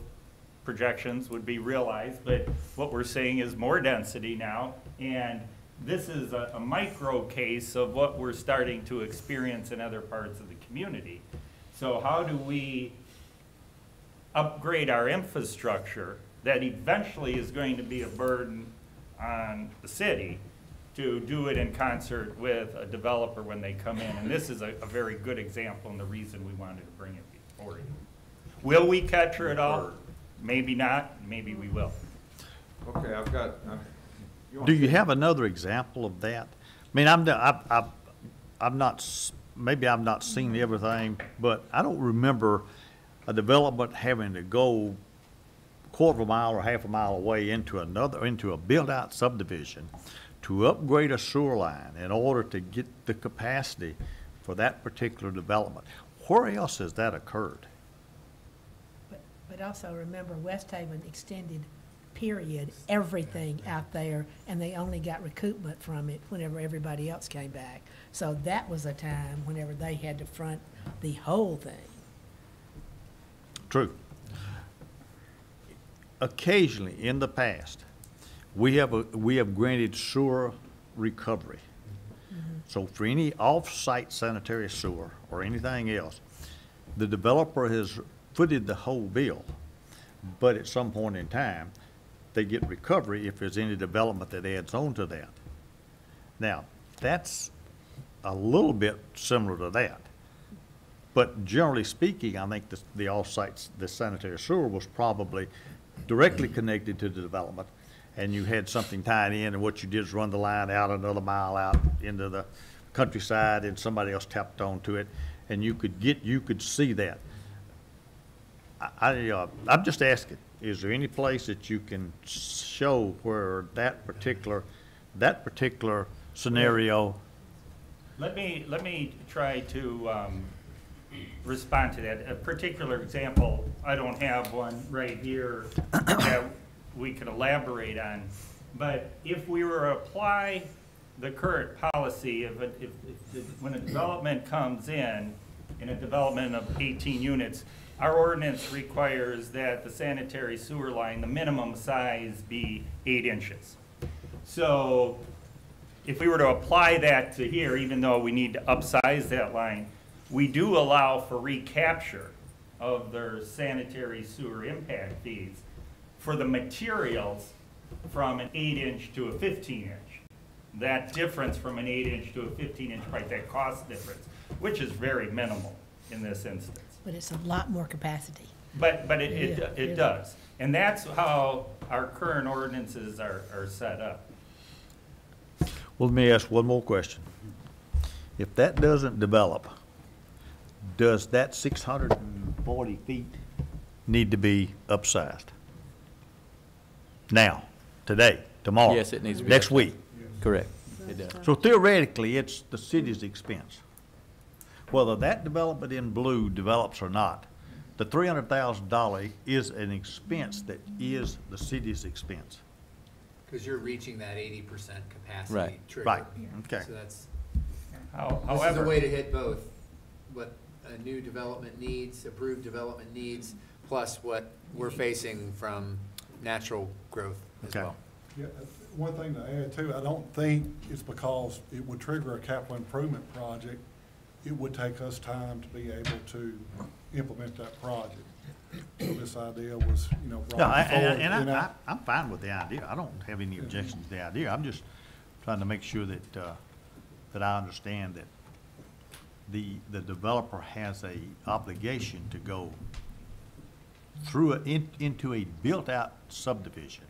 projections would be realized, but what we're seeing is more density now, and this is a micro case of what we're starting to experience in other parts of the community. So how do we upgrade our infrastructure that eventually is going to be a burden on the city to do it in concert with a developer when they come in? And this is a very good example and the reason we wanted to bring it before you. Will we capture it all? Maybe not, maybe we will. Okay, I've got, Do you have another example of that? I mean, maybe I've not seen everything, but I don't remember a development having to go quarter of a mile or half a mile away into a built-out subdivision to upgrade a sewer line in order to get the capacity for that particular development. Where else has that occurred? But also remember, West Haven extended, period, everything out there, and they only got recoupment from it whenever everybody else came back. So that was a time whenever they had to front the whole thing. True. Occasionally, in the past, we have granted sewer recovery. So for any off-site sanitary sewer or anything else, the developer has footed the whole bill, but at some point in time, they get recovery if there's any development that adds on to that. Now, that's a little bit similar to that. But generally speaking, I think the off-site, the sanitary sewer was probably directly connected to the development, and you had something tied in, and what you did is run the line out another mile out into the countryside and somebody else tapped onto it, and you could see that. I'm just asking, is there any place that you can show where that particular scenario? Let me try to respond to that. A particular example, I don't have one right here that we could elaborate on, but if we were to apply the current policy, when a development comes in a development of 18 units, our ordinance requires that the sanitary sewer line, the minimum size be 8 inches. So if we were to apply that to here, even though we need to upsize that line, we do allow for recapture of their sanitary sewer impact fees for the materials from an 8-inch to a 15-inch. That difference from an 8-inch to a 15-inch pipe, that cost difference, which is very minimal in this instance. But it's a lot more capacity. But it does. And that's how our current ordinances are set up. Well, let me ask one more question. If that doesn't develop, does that 640 feet need to be upsized? Now, today, tomorrow? Yes, it needs to be. Next week? Correct, it does. So theoretically, it's the city's expense. Whether that development in blue develops or not, the $300,000 is an expense that is the city's expense. Because you're reaching that 80% capacity Right. trigger. Right, okay. So that's, this is a However, way to hit both what a new development needs, approved development needs, plus what we're facing from natural growth as Okay. well. Yeah, one thing to add too, I don't think it's because it would trigger a capital improvement project. It would take us time to be able to implement that project. So this idea was, No, brought forward. I'm fine with the idea. I don't have any objection to the idea. I'm just trying to make sure that, that I understand that the developer has a obligation to go through into a built-out subdivision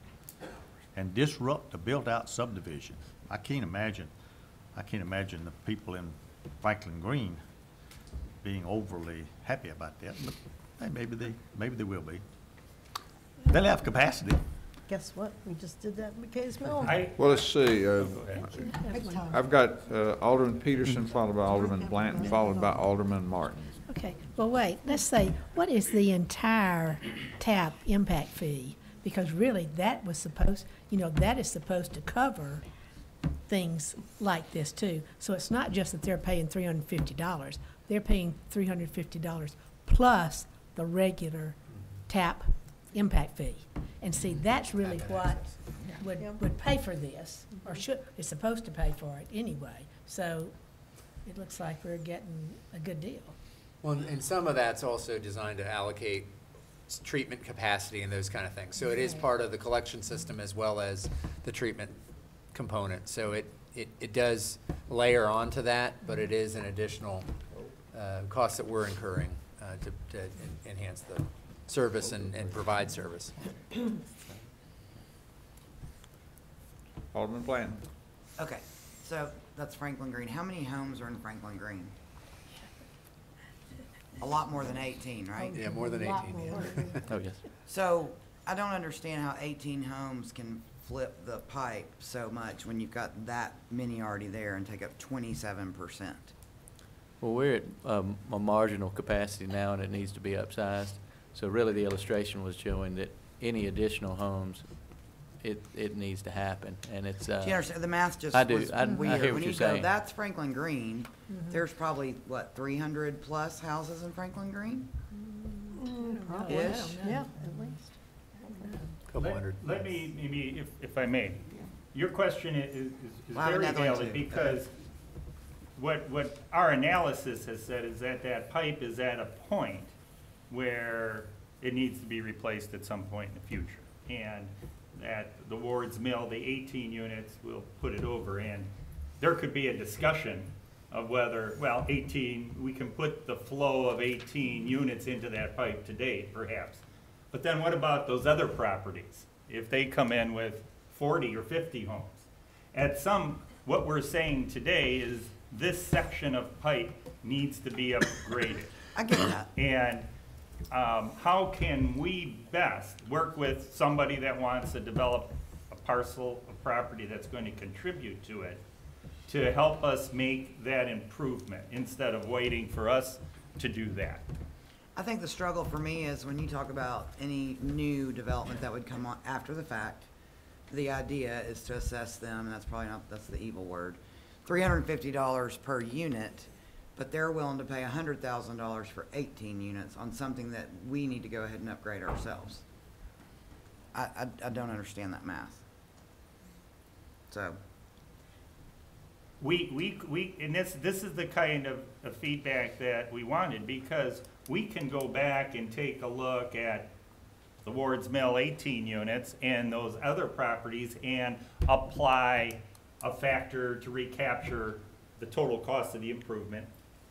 and disrupt the built-out subdivision. I can't imagine the people in Franklin Green being overly happy about that, but hey, maybe they will be. They'll have capacity. Guess what? We just did that in McKay's Mill. Well, let's see, I've got Alderman Peterson, followed by Alderman Blanton, followed by Alderman Martin. Okay, well, wait, let's say, what is the entire TAP impact fee? Because really, that was supposed, that is supposed to cover things like this too. So it's not just that they're paying $350, they're paying $350 plus the regular TAP impact fee. And see, that's really what would pay for this, or is supposed to pay for it anyway. So it looks like we're getting a good deal. Well, and some of that's also designed to allocate treatment capacity and those kind of things. So it is part of the collection system as well as the treatment component. So it does layer onto that, but it is an additional cost that we're incurring to enhance the service and provide service. Alderman Blanton. Okay, so that's Franklin Green. How many homes are in Franklin Green? A lot more than 18, right? Yeah, more than 18. Yeah. Oh, yes. So I don't understand how 18 homes can flip the pipe so much when you've got that many already there and take up 27%. Well, we're at a marginal capacity now, and it needs to be upsized. So really, the illustration was showing that any additional homes, it needs to happen, and it's. Do you understand? The math just I do. was I weird. hear what When you're you go, saying. that's Franklin Green. There's probably, what, 300 plus houses in Franklin Green? Probably. Ish? Yeah, at least. Couple hundred. Let me, maybe, if I may, your question is Well, I have very another one, valid too. because what our analysis has said is that pipe is at a point where it needs to be replaced at some point in the future. And that the Ward's Mill, the 18 units, will put it over. And there could be a discussion of whether, well, 18, we can put the flow of 18 units into that pipe today, perhaps. But then what about those other properties? If they come in with 40 or 50 homes? What we're saying today is this section of pipe needs to be upgraded. I get that. And how can we best work with somebody that wants to develop a parcel of property that's going to contribute to it, to help us make that improvement instead of waiting for us to do that? I think the struggle for me is when you talk about any new development that would come on after the fact, the idea is to assess them, and that's the evil word, $350 per unit, but they're willing to pay $100,000 for 18 units on something that we need to go ahead and upgrade ourselves. I don't understand that math. So. And this is the kind of feedback that we wanted, because we can go back and take a look at the Ward's Mill 18 units and those other properties and apply a factor to recapture the total cost of the improvement,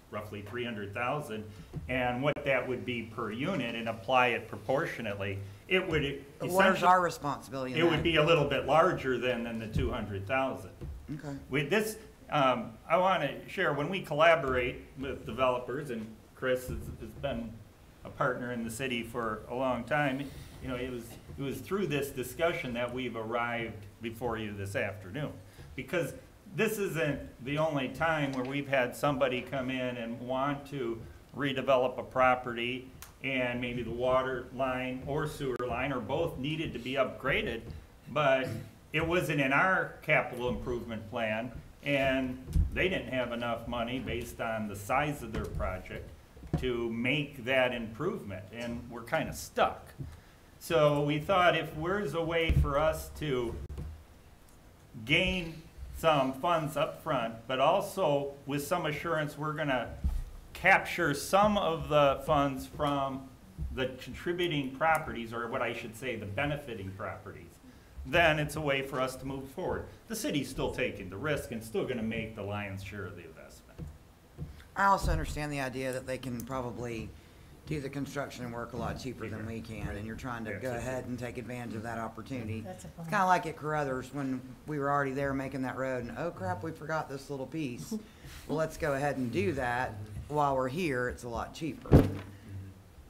roughly $300,000, and what that would be per unit, and apply it proportionately. It would Where's our responsibility in it that? would be a little bit larger than the 200,000. Okay. With this, I want to share, when we collaborate with developers, and Chris has been a partner in the city for a long time, you know, it was through this discussion that we've arrived before you this afternoon. Because this isn't the only time where we've had somebody come in and want to redevelop a property, and maybe the water line or sewer line or both needed to be upgraded, but it wasn't in our capital improvement plan, and they didn't have enough money based on the size of their project to make that improvement, and we're kind of stuck. So we thought, if there's a way for us to gain some funds up front, but also with some assurance we're gonna capture some of the funds from the contributing properties, or what I should say, the benefiting properties, then it's a way for us to move forward. The city's still taking the risk and still gonna make the lion's share of the investment. I also understand the idea that they can probably do the construction work a lot cheaper than we can, and you're trying to go ahead and take advantage of that opportunity. That's a It's point. kind of like at Carruthers when we were already there making that road, and oh crap, we forgot this little piece. Well, let's go ahead and do that while we're here. It's a lot cheaper.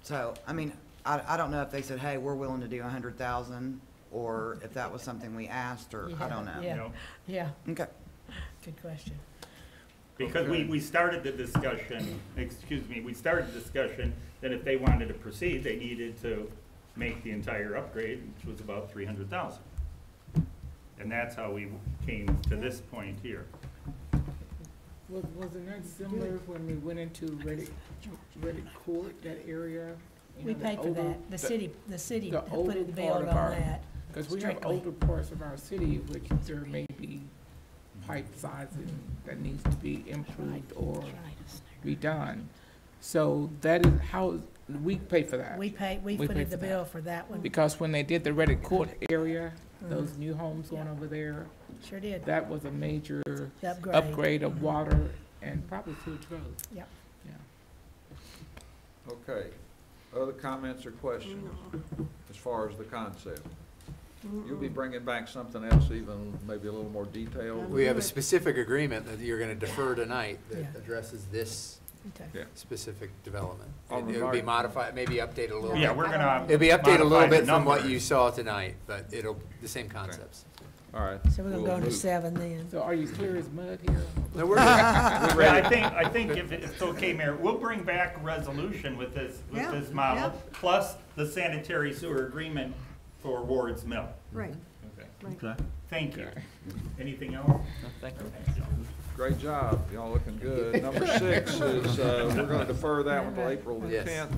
So, I mean, I don't know if they said, hey, we're willing to do 100,000, or if that was something we asked, or I don't know. Yeah, No. yeah, Okay. good question. Because we started the discussion, we started the discussion that if they wanted to proceed, they needed to make the entire upgrade, which was about 300,000. And that's how we came to this point here. Wasn't that similar when we went into Reddick Court, that area? You We know, the paid for older- that. The city the put older it the part bill of on our- that. Because we have strictly. older parts of our city which there may be pipe sizing that needs to be improved or redone. So that is how, we pay for that. We pay put in for the that. bill for that one. Because when they did the Reddick Court area, those new homes going over there, Sure did. that was a major The upgrade. upgrade of water and probably sewage road. Yep. Yeah. Okay. Other comments or questions as far as the concept? You'll be bringing back something else, even maybe a little more detailed? We have a specific agreement that you're gonna defer tonight that Yeah. addresses this Okay. Yeah. specific development. I'll It would be remark- modified, maybe updated a little bit. Yeah, we're gonna It'll be updated a little modify the bit from what numbers. you saw tonight, but the same concepts. All right. So we're gonna We'll go to move. 7 then. So are you clear as mud here? No, we're Yeah, I think if it's okay, Mayor, we'll bring back a resolution with this model, yeah. plus the sanitary sewer agreement for Ward's Mill. Right. Okay. Okay. Thank you. Anything else? Thank you. Great job. Y'all looking good. Number 6 is, we're gonna defer that one till April the Yes. 10th.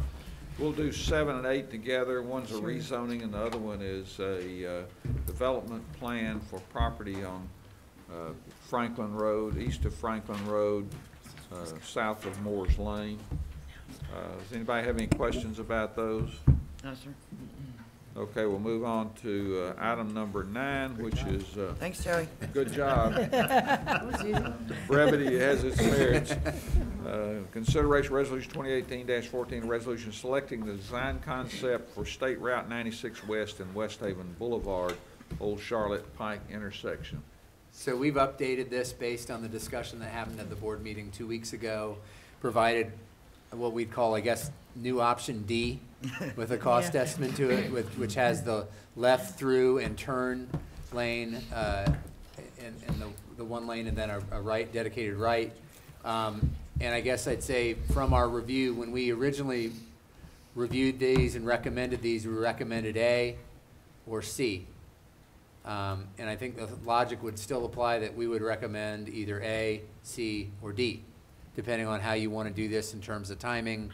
We'll do 7 and 8 together. One's a rezoning and the other one is a development plan for property on Franklin Road, east of Franklin Road, south of Moore's Lane. Does anybody have any questions about those? No, sir. Okay, we'll move on to item number 9, which is, Thanks, Joey. good job. Brevity has its merits. Consideration Resolution 2018-14, resolution selecting the design concept for State Route 96 West and West Haven Boulevard, Old Charlotte Pike intersection. So we've updated this based on the discussion that happened at the board meeting 2 weeks ago, provided what we'd call, I guess, new option D with a cost estimate to it, which has the left through and turn lane, and the one lane and then a right, dedicated right. And I guess I'd say from our review, when we originally reviewed these and recommended these, we recommended A or C. And I think the logic would still apply that we would recommend either A, C, or D, depending on how you want to do this in terms of timing.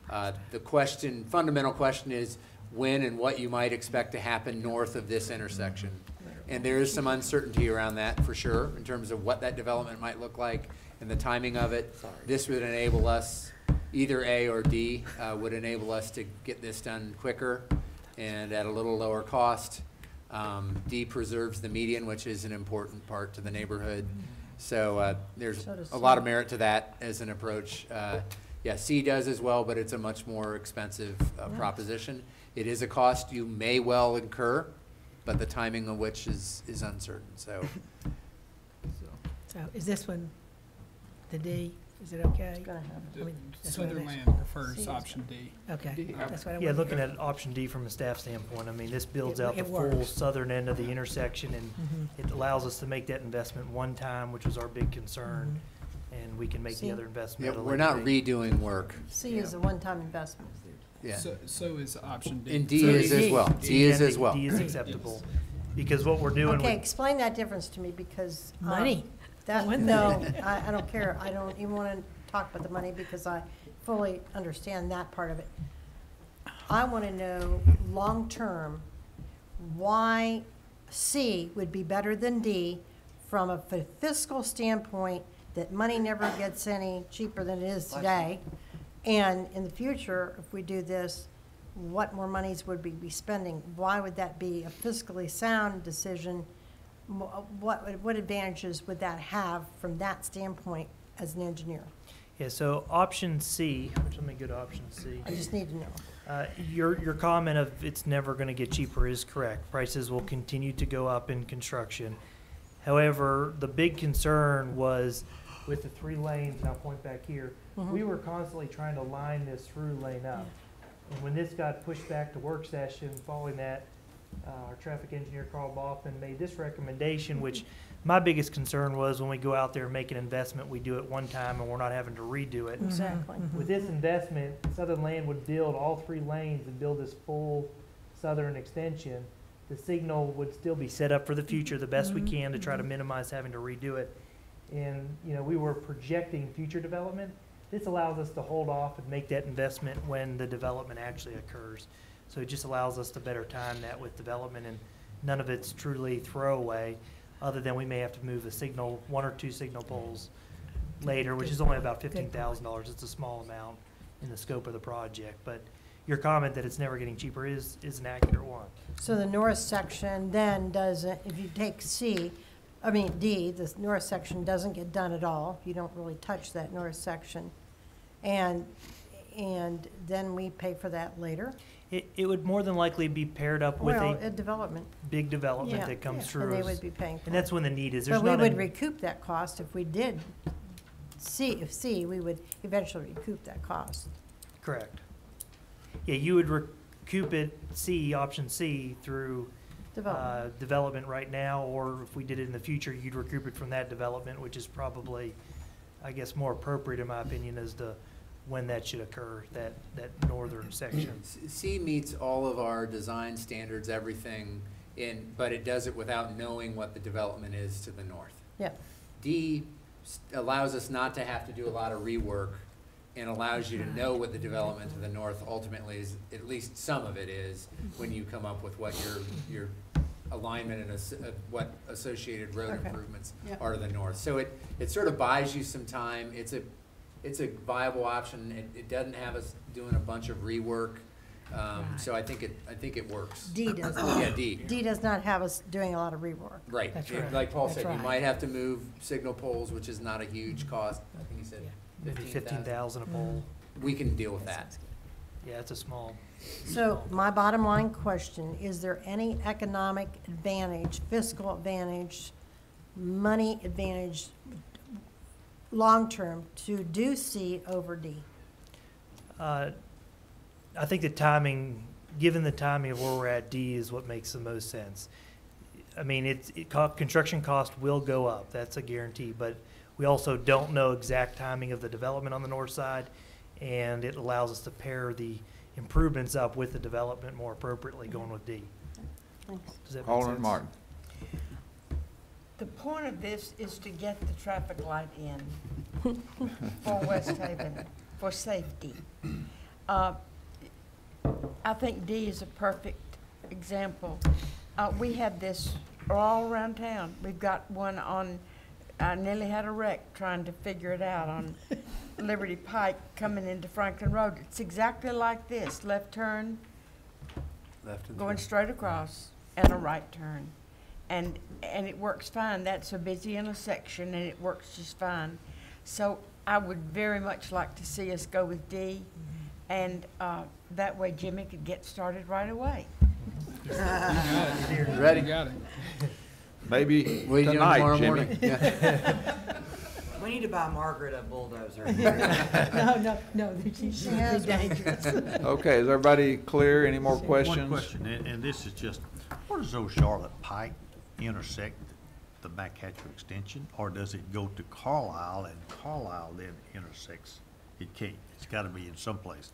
The fundamental question is when and what you might expect to happen north of this intersection. And there is some uncertainty around that for sure, in terms of what that development might look like and the timing of it. This would enable us, either A or D, would enable us to get this done quicker and at a little lower cost. D preserves the median, which is an important part to the neighborhood. So there's a lot of merit to that as an approach. Yeah, C does as well, but it's a much more expensive proposition. It is a cost you may well incur, but the timing of which is uncertain. So is this one the D? Is it okay? I mean, Sutherland prefers option D. Okay, that's what I Yeah, wanted. looking at option D from a staff standpoint, I mean, this builds out the It full works. southern end of the intersection, and it allows us to make that investment one time, which was our big concern, and we can make the other investment. yeah, at a we're later not date. redoing work. C is a one-time investment. Yeah. So is option D. And D is as well. D is as well. D is acceptable, because what we're doing Okay, with, explain that difference to me, because. Money. No, I don't care. I don't even want to talk about the money, because I fully understand that part of it. I want to know, long-term, why C would be better than D from a fiscal standpoint, that money never gets any cheaper than it is today. And in the future, if we do this, what more monies would we be spending? Why would that be a fiscally sound decision? What advantages would that have from that standpoint as an engineer? yeah, so option C, which let me go to option C. I just need to know. Your comment of it's never going to get cheaper is correct. Prices will continue to go up in construction. However, the big concern was with the 3 lanes, and I'll point back here, we were constantly trying to line this through lane up. And when this got pushed back to work session, following that, our traffic engineer, Carl Boffman, made this recommendation, which my biggest concern was when we go out there and make an investment, we do it one time and we're not having to redo it. Exactly. With this investment, Southern Land would build all 3 lanes and build this full southern extension. The signal would still be set up for the future the best we can to try to minimize having to redo it. And, you know, we were projecting future development. This allows us to hold off and make that investment when the development actually occurs. So it just allows us to better time that with development, and none of it's truly throwaway, other than we may have to move a signal, 1 or 2 signal poles later, which is only about $15,000. It's a small amount in the scope of the project. But your comment that it's never getting cheaper is an accurate one. So the north section then doesn't, if you take D, the north section doesn't get done at all. You don't really touch that north section. And then we pay for that later. It would more than likely be paired up with Well, a a development. big development Yeah, that comes yeah, through. and they us. would be paying for And that's it. when the need is. There's But we not would an- recoup that cost if we did C, we would eventually recoup that cost. Correct. Yeah, you would recoup it, option C, through development right now, or if we did it in the future, you'd recoup it from that development, which is probably, I guess, more appropriate, in my opinion, as to when that should occur, that northern section. C meets all of our design standards, everything, but it does it without knowing what the development is to the north. Yeah. D allows us not to have to do a lot of rework and allows you to know what the development to the north ultimately is, at least some of it is, when you come up with what your alignment and what associated road Okay. improvements Yep. are to the north. So it sort of buys you some time. It's a viable option. It doesn't have us doing a bunch of rework. So I think it works. D does. Yeah, D. D does not have us doing a lot of rework. Right. That's right. Like Paul That's said, you right. might have to move signal poles, which is not a huge cost. I think he said Maybe 15,000 a pole. We can deal with that. Yeah, it's a small. So my bottom line question, is there any economic advantage, fiscal advantage, money advantage long-term to do C over D? I think the timing, given the timing of where we're at, D is what makes the most sense. I mean, construction cost will go up, that's a guarantee, but we also don't know exact timing of the development on the north side, and it allows us to pair the improvements up with the development more appropriately going with D. Does that make Alderman sense? Martin. The point of this is to get the traffic light in for West Haven, for safety. I think D is a perfect example. We have this all around town. We've got one on, I nearly had a wreck trying to figure it out on Liberty Pike coming into Franklin Road. It's exactly like this, left turn, going straight across, and a right turn. And it works fine. That's a busy intersection, and it works just fine. So I would very much like to see us go with D, and that way Jimmy could get started right away. Ready? Got it. Maybe What are you doing tonight, tomorrow Jimmy. morning? Yeah. We need to buy Margaret a bulldozer. No, she's dangerous. Okay, is everybody clear? Any more One questions? question, and this is just, where does Old Charlotte Pike intersect the Backhatcher extension? Or does it go to Carlisle and Carlisle then intersects? It can't, it's gotta be in some place.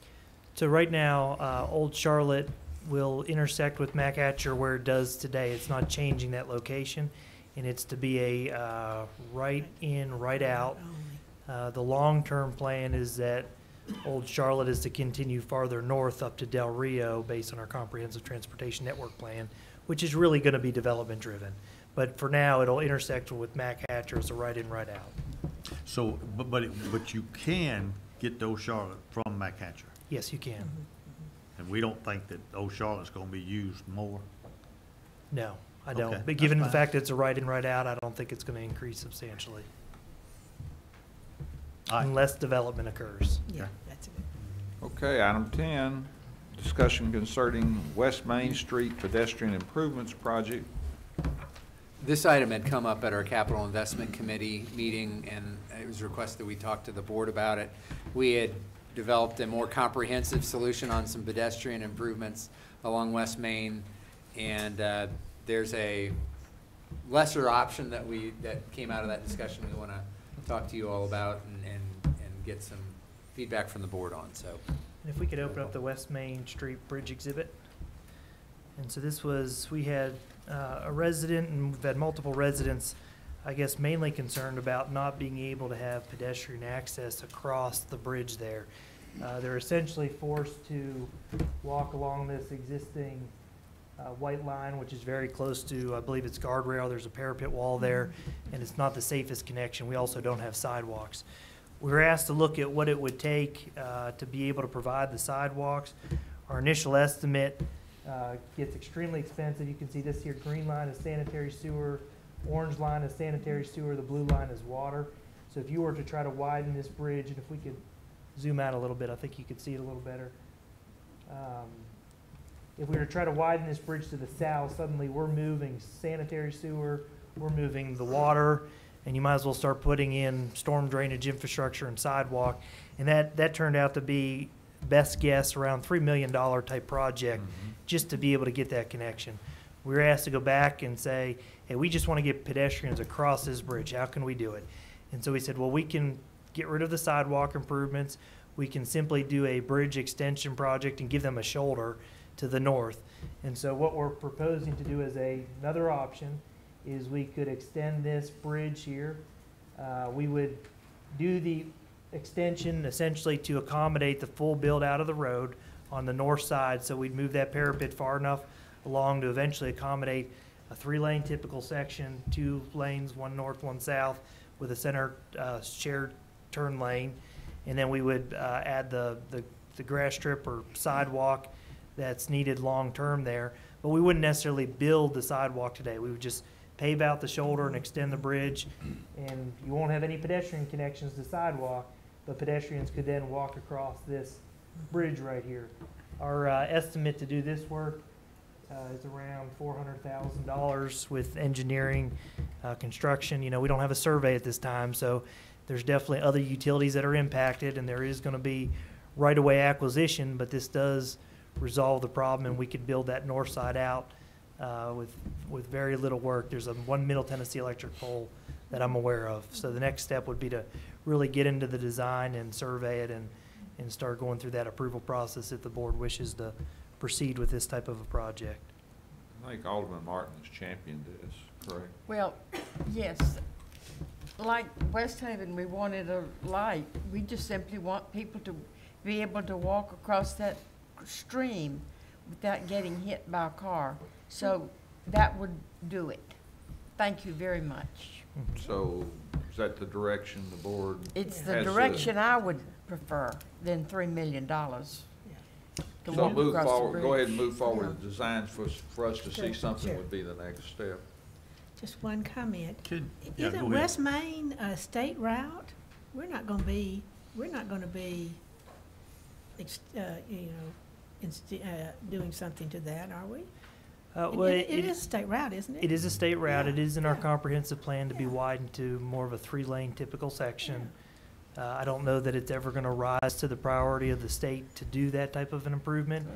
So right now, Old Charlotte will intersect with MacAtcher where it does today. It's not changing that location, and it's to be a right in, right out. The long-term plan is that Old Charlotte is to continue farther north up to Del Rio based on our comprehensive transportation network plan, which is really going to be development-driven. But for now, it'll intersect with MacAtcher as a right in, right out. So, but you can get to Old Charlotte from Backhatcher, Yes, you can. and we don't think that Old Charlotte's gonna be used more. No, I Okay, don't. But that's given the fine. fact that it's a right in, right out, I don't think it's going to increase substantially All right. unless development occurs. Yeah, that's a good. Okay, item 10, discussion concerning West Main Street pedestrian improvements project. This item had come up at our Capital Investment Committee meeting, and it was requested that we talk to the board about it. We had developed a more comprehensive solution on some pedestrian improvements along West Main, and there's a lesser option that came out of that discussion we want to talk to you all about and get some feedback from the board on, so. And if we could open up the West Main Street Bridge exhibit. And so this was, we had a resident, and we've had multiple residents, I guess mainly concerned about not being able to have pedestrian access across the bridge there. They're essentially forced to walk along this existing white line, which is very close to, I believe it's guardrail. There's a parapet wall there, and it's not the safest connection. We also don't have sidewalks. We were asked to look at what it would take to be able to provide the sidewalks. Our initial estimate gets extremely expensive. You can see this here, green line is sanitary sewer, orange line is sanitary sewer, the blue line is water. So if you were to try to widen this bridge, and if we could zoom out a little bit, I think you could see it a little better. If we were to try to widen this bridge to the south, suddenly we're moving sanitary sewer, we're moving the water, and you might as well start putting in storm drainage infrastructure and sidewalk. And that turned out to be, best guess, around $3 million type project just to be able to get that connection. We were asked to go back and say, hey, we just want to get pedestrians across this bridge. How can we do it? And so we said, well, we can get rid of the sidewalk improvements. We can simply do a bridge extension project and give them a shoulder to the north. And so what we're proposing to do as another option is we could extend this bridge here. We would do the extension essentially to accommodate the full build out of the road on the north side. So we'd move that parapet far enough along to eventually accommodate a 3-lane typical section, 2 lanes, 1 north, 1 south, with a center shared turn lane. And then we would add the grass strip or sidewalk that's needed long-term there. But we wouldn't necessarily build the sidewalk today. We would just pave out the shoulder and extend the bridge. And you won't have any pedestrian connections to sidewalk, but pedestrians could then walk across this bridge right here. Our estimate to do this work is around $400,000 with engineering, construction. You know, we don't have a survey at this time, so there's definitely other utilities that are impacted, and there is going to be right-of-way acquisition, but this does resolve the problem, and we could build that north side out with very little work. There's one Middle Tennessee electric pole that I'm aware of. So the next step would be to really get into the design and survey it and start going through that approval process if the board wishes to proceed with this type of a project. I think Alderman Martin's championed this, correct? Well, yes, like West Haven, we wanted a light. We just simply want people to be able to walk across that stream without getting hit by a car. So that would do it. Thank you very much. So is that the direction the board? It's the has, direction I would prefer than $3 million. To So walk move across the forward, go ahead bridge. and move forward with designs for us to see Sure, something sure. would be the next step. Just one comment. yeah, Isn't go ahead. West Main a state route? We're not gonna be, doing something to that, are we? Well, It is a state route, isn't it? It is a state route. Yeah, It is in our yeah. comprehensive plan to be widened to more of a 3-lane typical section. I don't know that it's ever going to rise to the priority of the state to do that type of an improvement.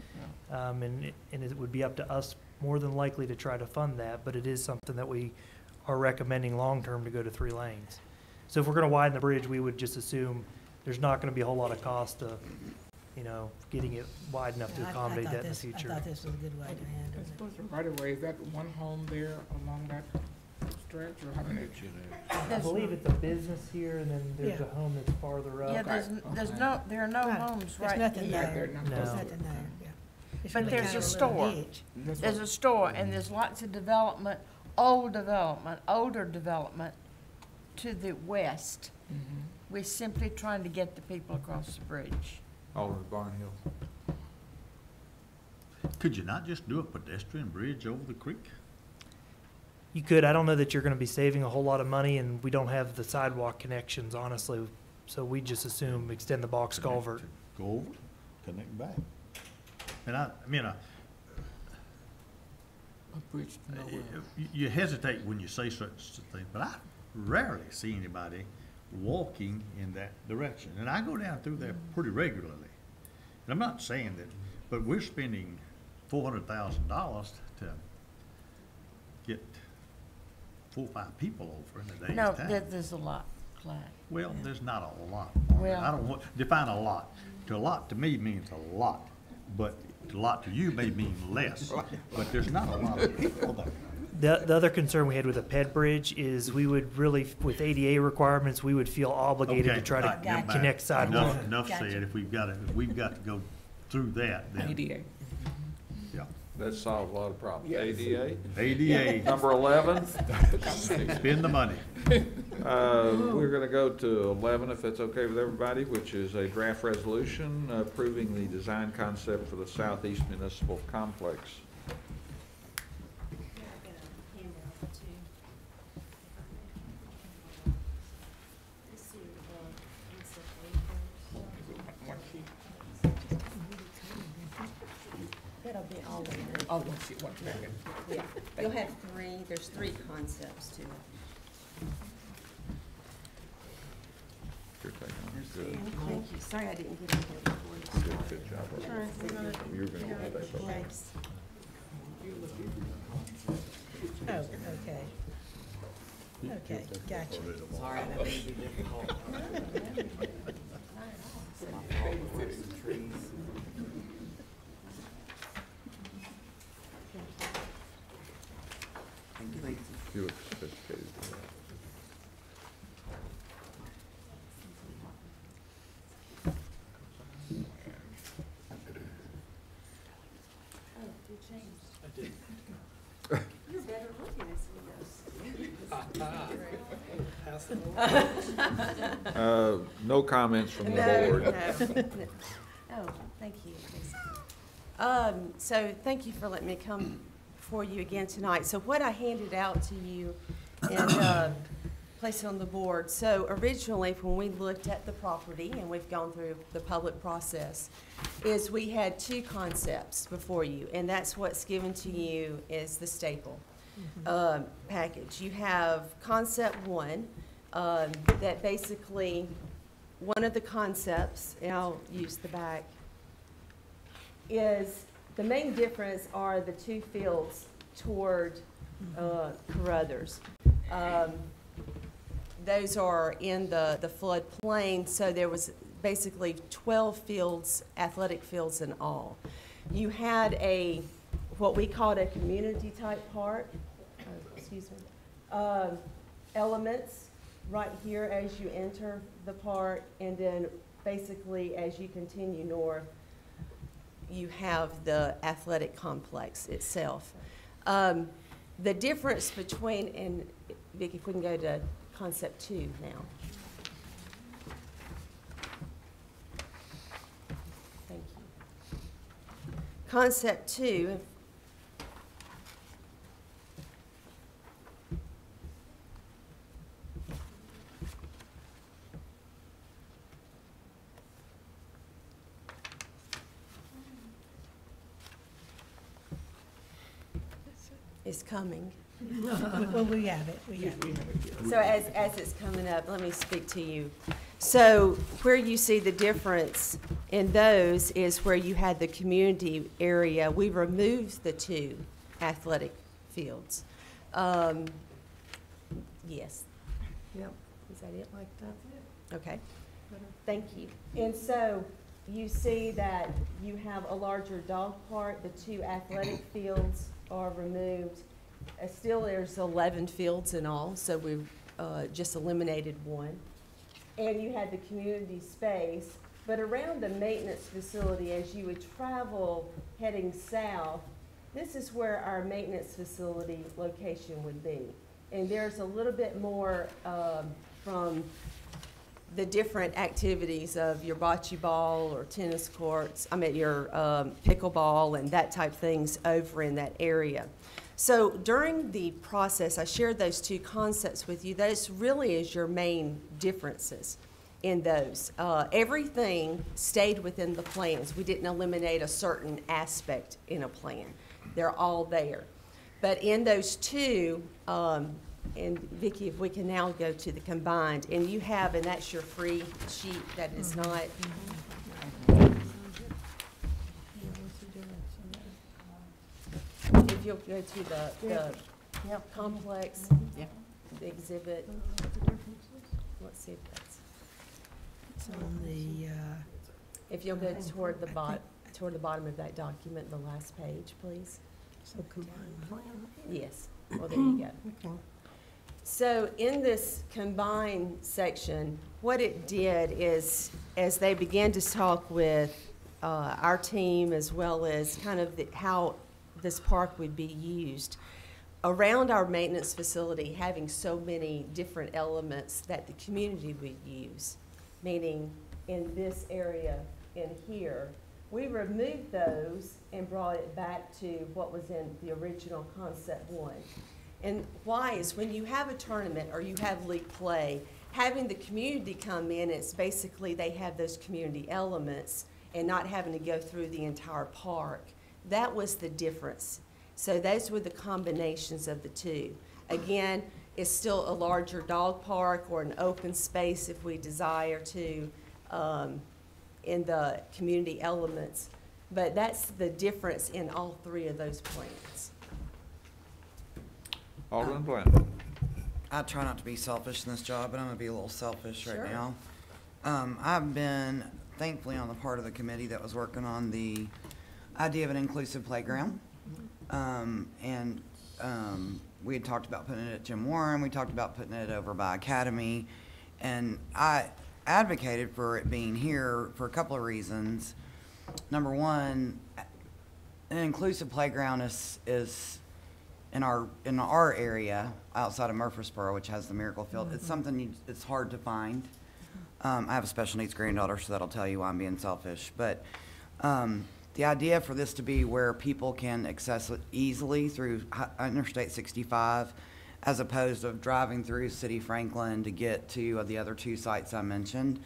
And it would be up to us more than likely to try to fund that, but it is something that we are recommending long-term to go to 3 lanes. So if we're going to widen the bridge, we would just assume there's not going to be a whole lot of cost to, you know, getting it wide enough to I accommodate thought that in the this- future. I thought this was a good way to handle I it. suppose the right of way, is that one home there along that stretch, or how many? I believe it's a business here, and then there's Yeah. a home that's farther up. Yeah, there are no Right. homes There's right nothing here. there. No. There's nothing there, yeah. It's But really there's kind a of little store. ditch. There's a store, and there's lots of development, older development to the west. We're simply trying to get the people across the bridge. Alderman Barnhill. Could you not just do a pedestrian bridge over the creek? You could. I don't know that you're going to be saving a whole lot of money, and we don't have the sidewalk connections, honestly. So we just assume extend the box culvert. Go over, connect back. And I mean, A bridge to nowhere. you hesitate when you say such a thing, but I rarely see anybody walking in that direction. And I go down through there pretty regularly. And I'm not saying that, but we're spending $400,000 to get 4 or 5 people over in a day's No, time. there's a lot, Clyde. Well, there's not a lot. Well- I don't want, define a lot. A lot to me means a lot, but a lot to you may mean less. But there's not a lot of people there. The other concern we had with the PED bridge is we would really, with ADA requirements, we would feel obligated to Okay, try all right, to never mind. connect sidewalk. Enough said. If we've got to go through that, then, ADA. yeah. That solves a lot of problems. Yes. ADA. ADA, Number 11. spend the money. We're going to go to 11, if that's okay with everybody, which is a draft resolution approving the design concept for the Southeast Municipal Complex. One sheet. That'll be all of it. Oh, one sheet, one packet. Yeah, you'll have 3, there's 3 concepts to it. You're taking it. Good. Thank you, sorry I didn't get it here before. Good job. You're going to take those. Thanks. Oh, okay. Okay, gotcha. Sorry, I didn't mean to be difficult. Thank you, ladies. You look sophisticated. You're better looking No comments from the board. Oh, thank you. So thank you for letting me come before you again tonight. So what I handed out to you in place it on the board. So originally, when we looked at the property, and we've gone through the public process, is we had two concepts before you, and that's what's given to you is the staple package. You have concept one, that basically, one of the concepts, and I'll use the back, is the main difference are the two fields toward Carruthers. Those are in the floodplain, so there was basically 12 fields, athletic fields in all. You had what we called a community type park, elements right here as you enter the park, and then basically as you continue north, you have the athletic complex itself. The difference between, and Vicki, if we can go to concept 2 now. Thank you. Concept 2, is coming. Well, we have it, we have it. So as it's coming up, let me speak to you. So where you see the difference in those is where you had the community area. We removed the 2 athletic fields. Yes. Yep. Is that it? Like that. Okay. Thank you. And so you see that you have a larger dog park. The 2 athletic fields are removed. Still, there's 11 fields in all, so we've just eliminated 1. And you had the community space, but around the maintenance facility, as you would travel heading south, this is where our maintenance facility location would be. And there's a little bit more from the different activities of your bocce ball or tennis courts, your pickleball and that type of things over in that area. So during the process, I shared those 2 concepts with you. Those really is your main differences in those. Everything stayed within the plans. We didn't eliminate a certain aspect in a plan. They're all there. But in those 2, and Vicki, if we can now go to the combined, and you have, and that's your free sheet that is not. If you'll go to the complex, the exhibit. Let's see if that's. It's on the, if you'll go toward the bottom of that document, the last page, please. Yes. Well, there you go. Okay. So in this combined section, what it did is, as they began to talk with our team as well as kind of how this park would be used, around our maintenance facility having so many different elements that the community would use, meaning in this area in here, we removed those and brought it back to what was in the original concept 1. And why is when you have a tournament or you have league play, having the community come in, it's basically they have those community elements and not having to go through the entire park. That was the difference. So those were the combinations of the 2. Again, it's still a larger dog park or an open space if we desire to in the community elements. But that's the difference in all 3 of those plans. Alderman Blunt. I try not to be selfish in this job, but I'm gonna be a little selfish Sure. right now. I've been thankfully on the part of the committee that was working on the idea of an inclusive playground. We had talked about putting it at Jim Warren, we talked about putting it over by Academy, and I advocated for it being here for a couple of reasons. Number one, an inclusive playground is in our area outside of Murfreesboro, which has the Miracle Field. It's something it's hard to find. I have a special needs granddaughter, so that'll tell you why I'm being selfish. But the idea for this to be where people can access it easily through Interstate 65, as opposed to driving through City Franklin to get to the other 2 sites I mentioned.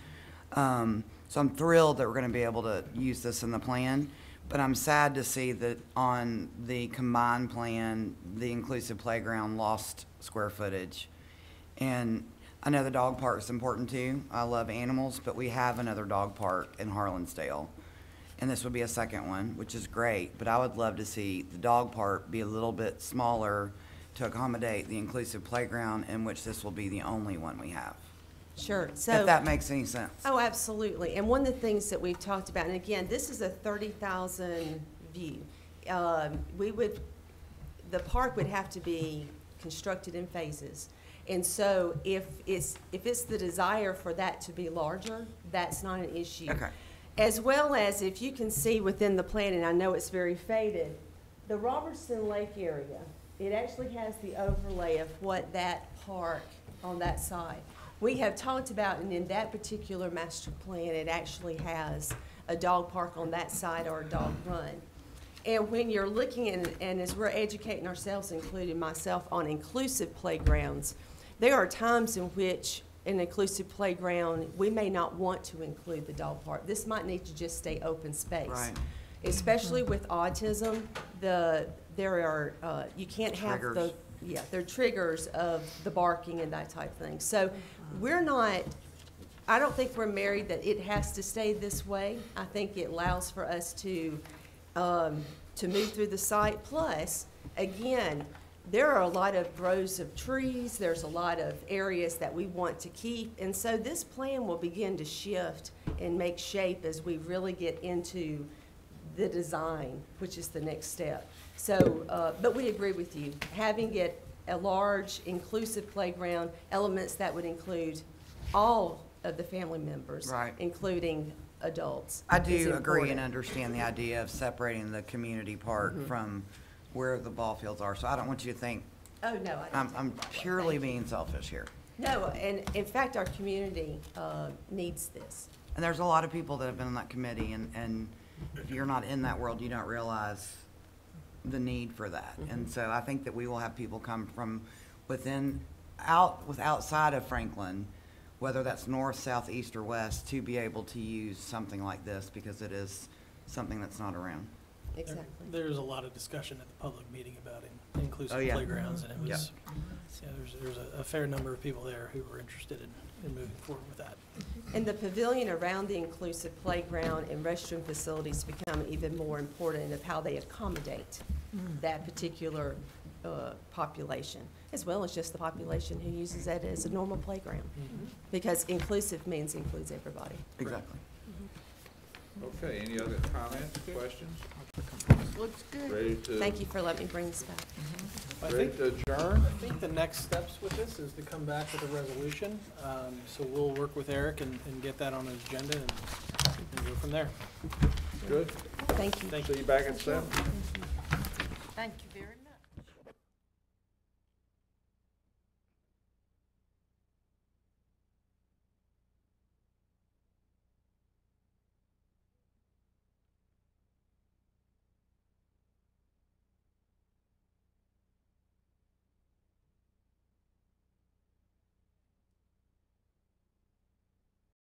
So I'm thrilled that we're going to be able to use this in the plan, but I'm sad to see that on the combined plan, the inclusive playground lost square footage. And I know the dog park is important too. I love animals, but we have another dog park in Harlansdale. And this would be a second one, which is great, but I would love to see the dog park be a little bit smaller to accommodate the inclusive playground, in which this will be the only one we have. Sure. If So, that makes any sense. oh, absolutely. And one of the things that we've talked about, and again, this is a 30,000 view. The park would have to be constructed in phases. And so if it's the desire for that to be larger, that's not an issue. Okay. As well as if you can see within the plan, and I know it's very faded, the Robertson Lake area, it actually has the overlay of what that park on that side. We have talked about, and in that particular master plan, it actually has a dog park on that side or a dog run. And when you're looking at, and as we're educating ourselves, including myself, on inclusive playgrounds, there are times in which an inclusive playground, we may not want to include the dog park. This might need to just stay open space. Right. Especially with autism, you can't have Triggers. they're triggers of the barking and that type of thing. So I don't think we're married that it has to stay this way. I think it allows for us to move through the site. Plus, again, there are a lot of rows of trees, there's a lot of areas that we want to keep, and so this plan will begin to shift and make shape as we really get into the design, which is the next step. So, but we agree with you. Having it a large, inclusive playground, elements that would include all of the family members, Right. including adults. I is do agree important. and understand the idea of separating the community park from where the ball fields are. So I don't want you to think Oh, no, I don't. I'm purely being selfish here. No, and in fact, our community needs this. And there's a lot of people that have been on that committee, and if you're not in that world, you don't realize the need for that. And so I think that we will have people come from outside of Franklin, whether that's north, south, east, or west, to be able to use something like this, because it is something that's not around. Exactly. There's a lot of discussion at the public meeting about inclusive Oh, yeah. playgrounds, and it Yeah. was, there's a fair number of people there who were interested in moving forward with that. And the pavilion around the inclusive playground and restroom facilities become even more important of how they accommodate that particular population, as well as just the population who uses that as a normal playground. Because inclusive means includes everybody. Exactly. Okay, any other comments, questions? Looks good. Ready to? Thank you for letting me bring this back. Ready to adjourn? I think the next steps with this is to come back with a resolution. So we'll work with Eric and get that on his agenda and go from there. Good. Thank you. Thank See you back at 7. Thank you very much.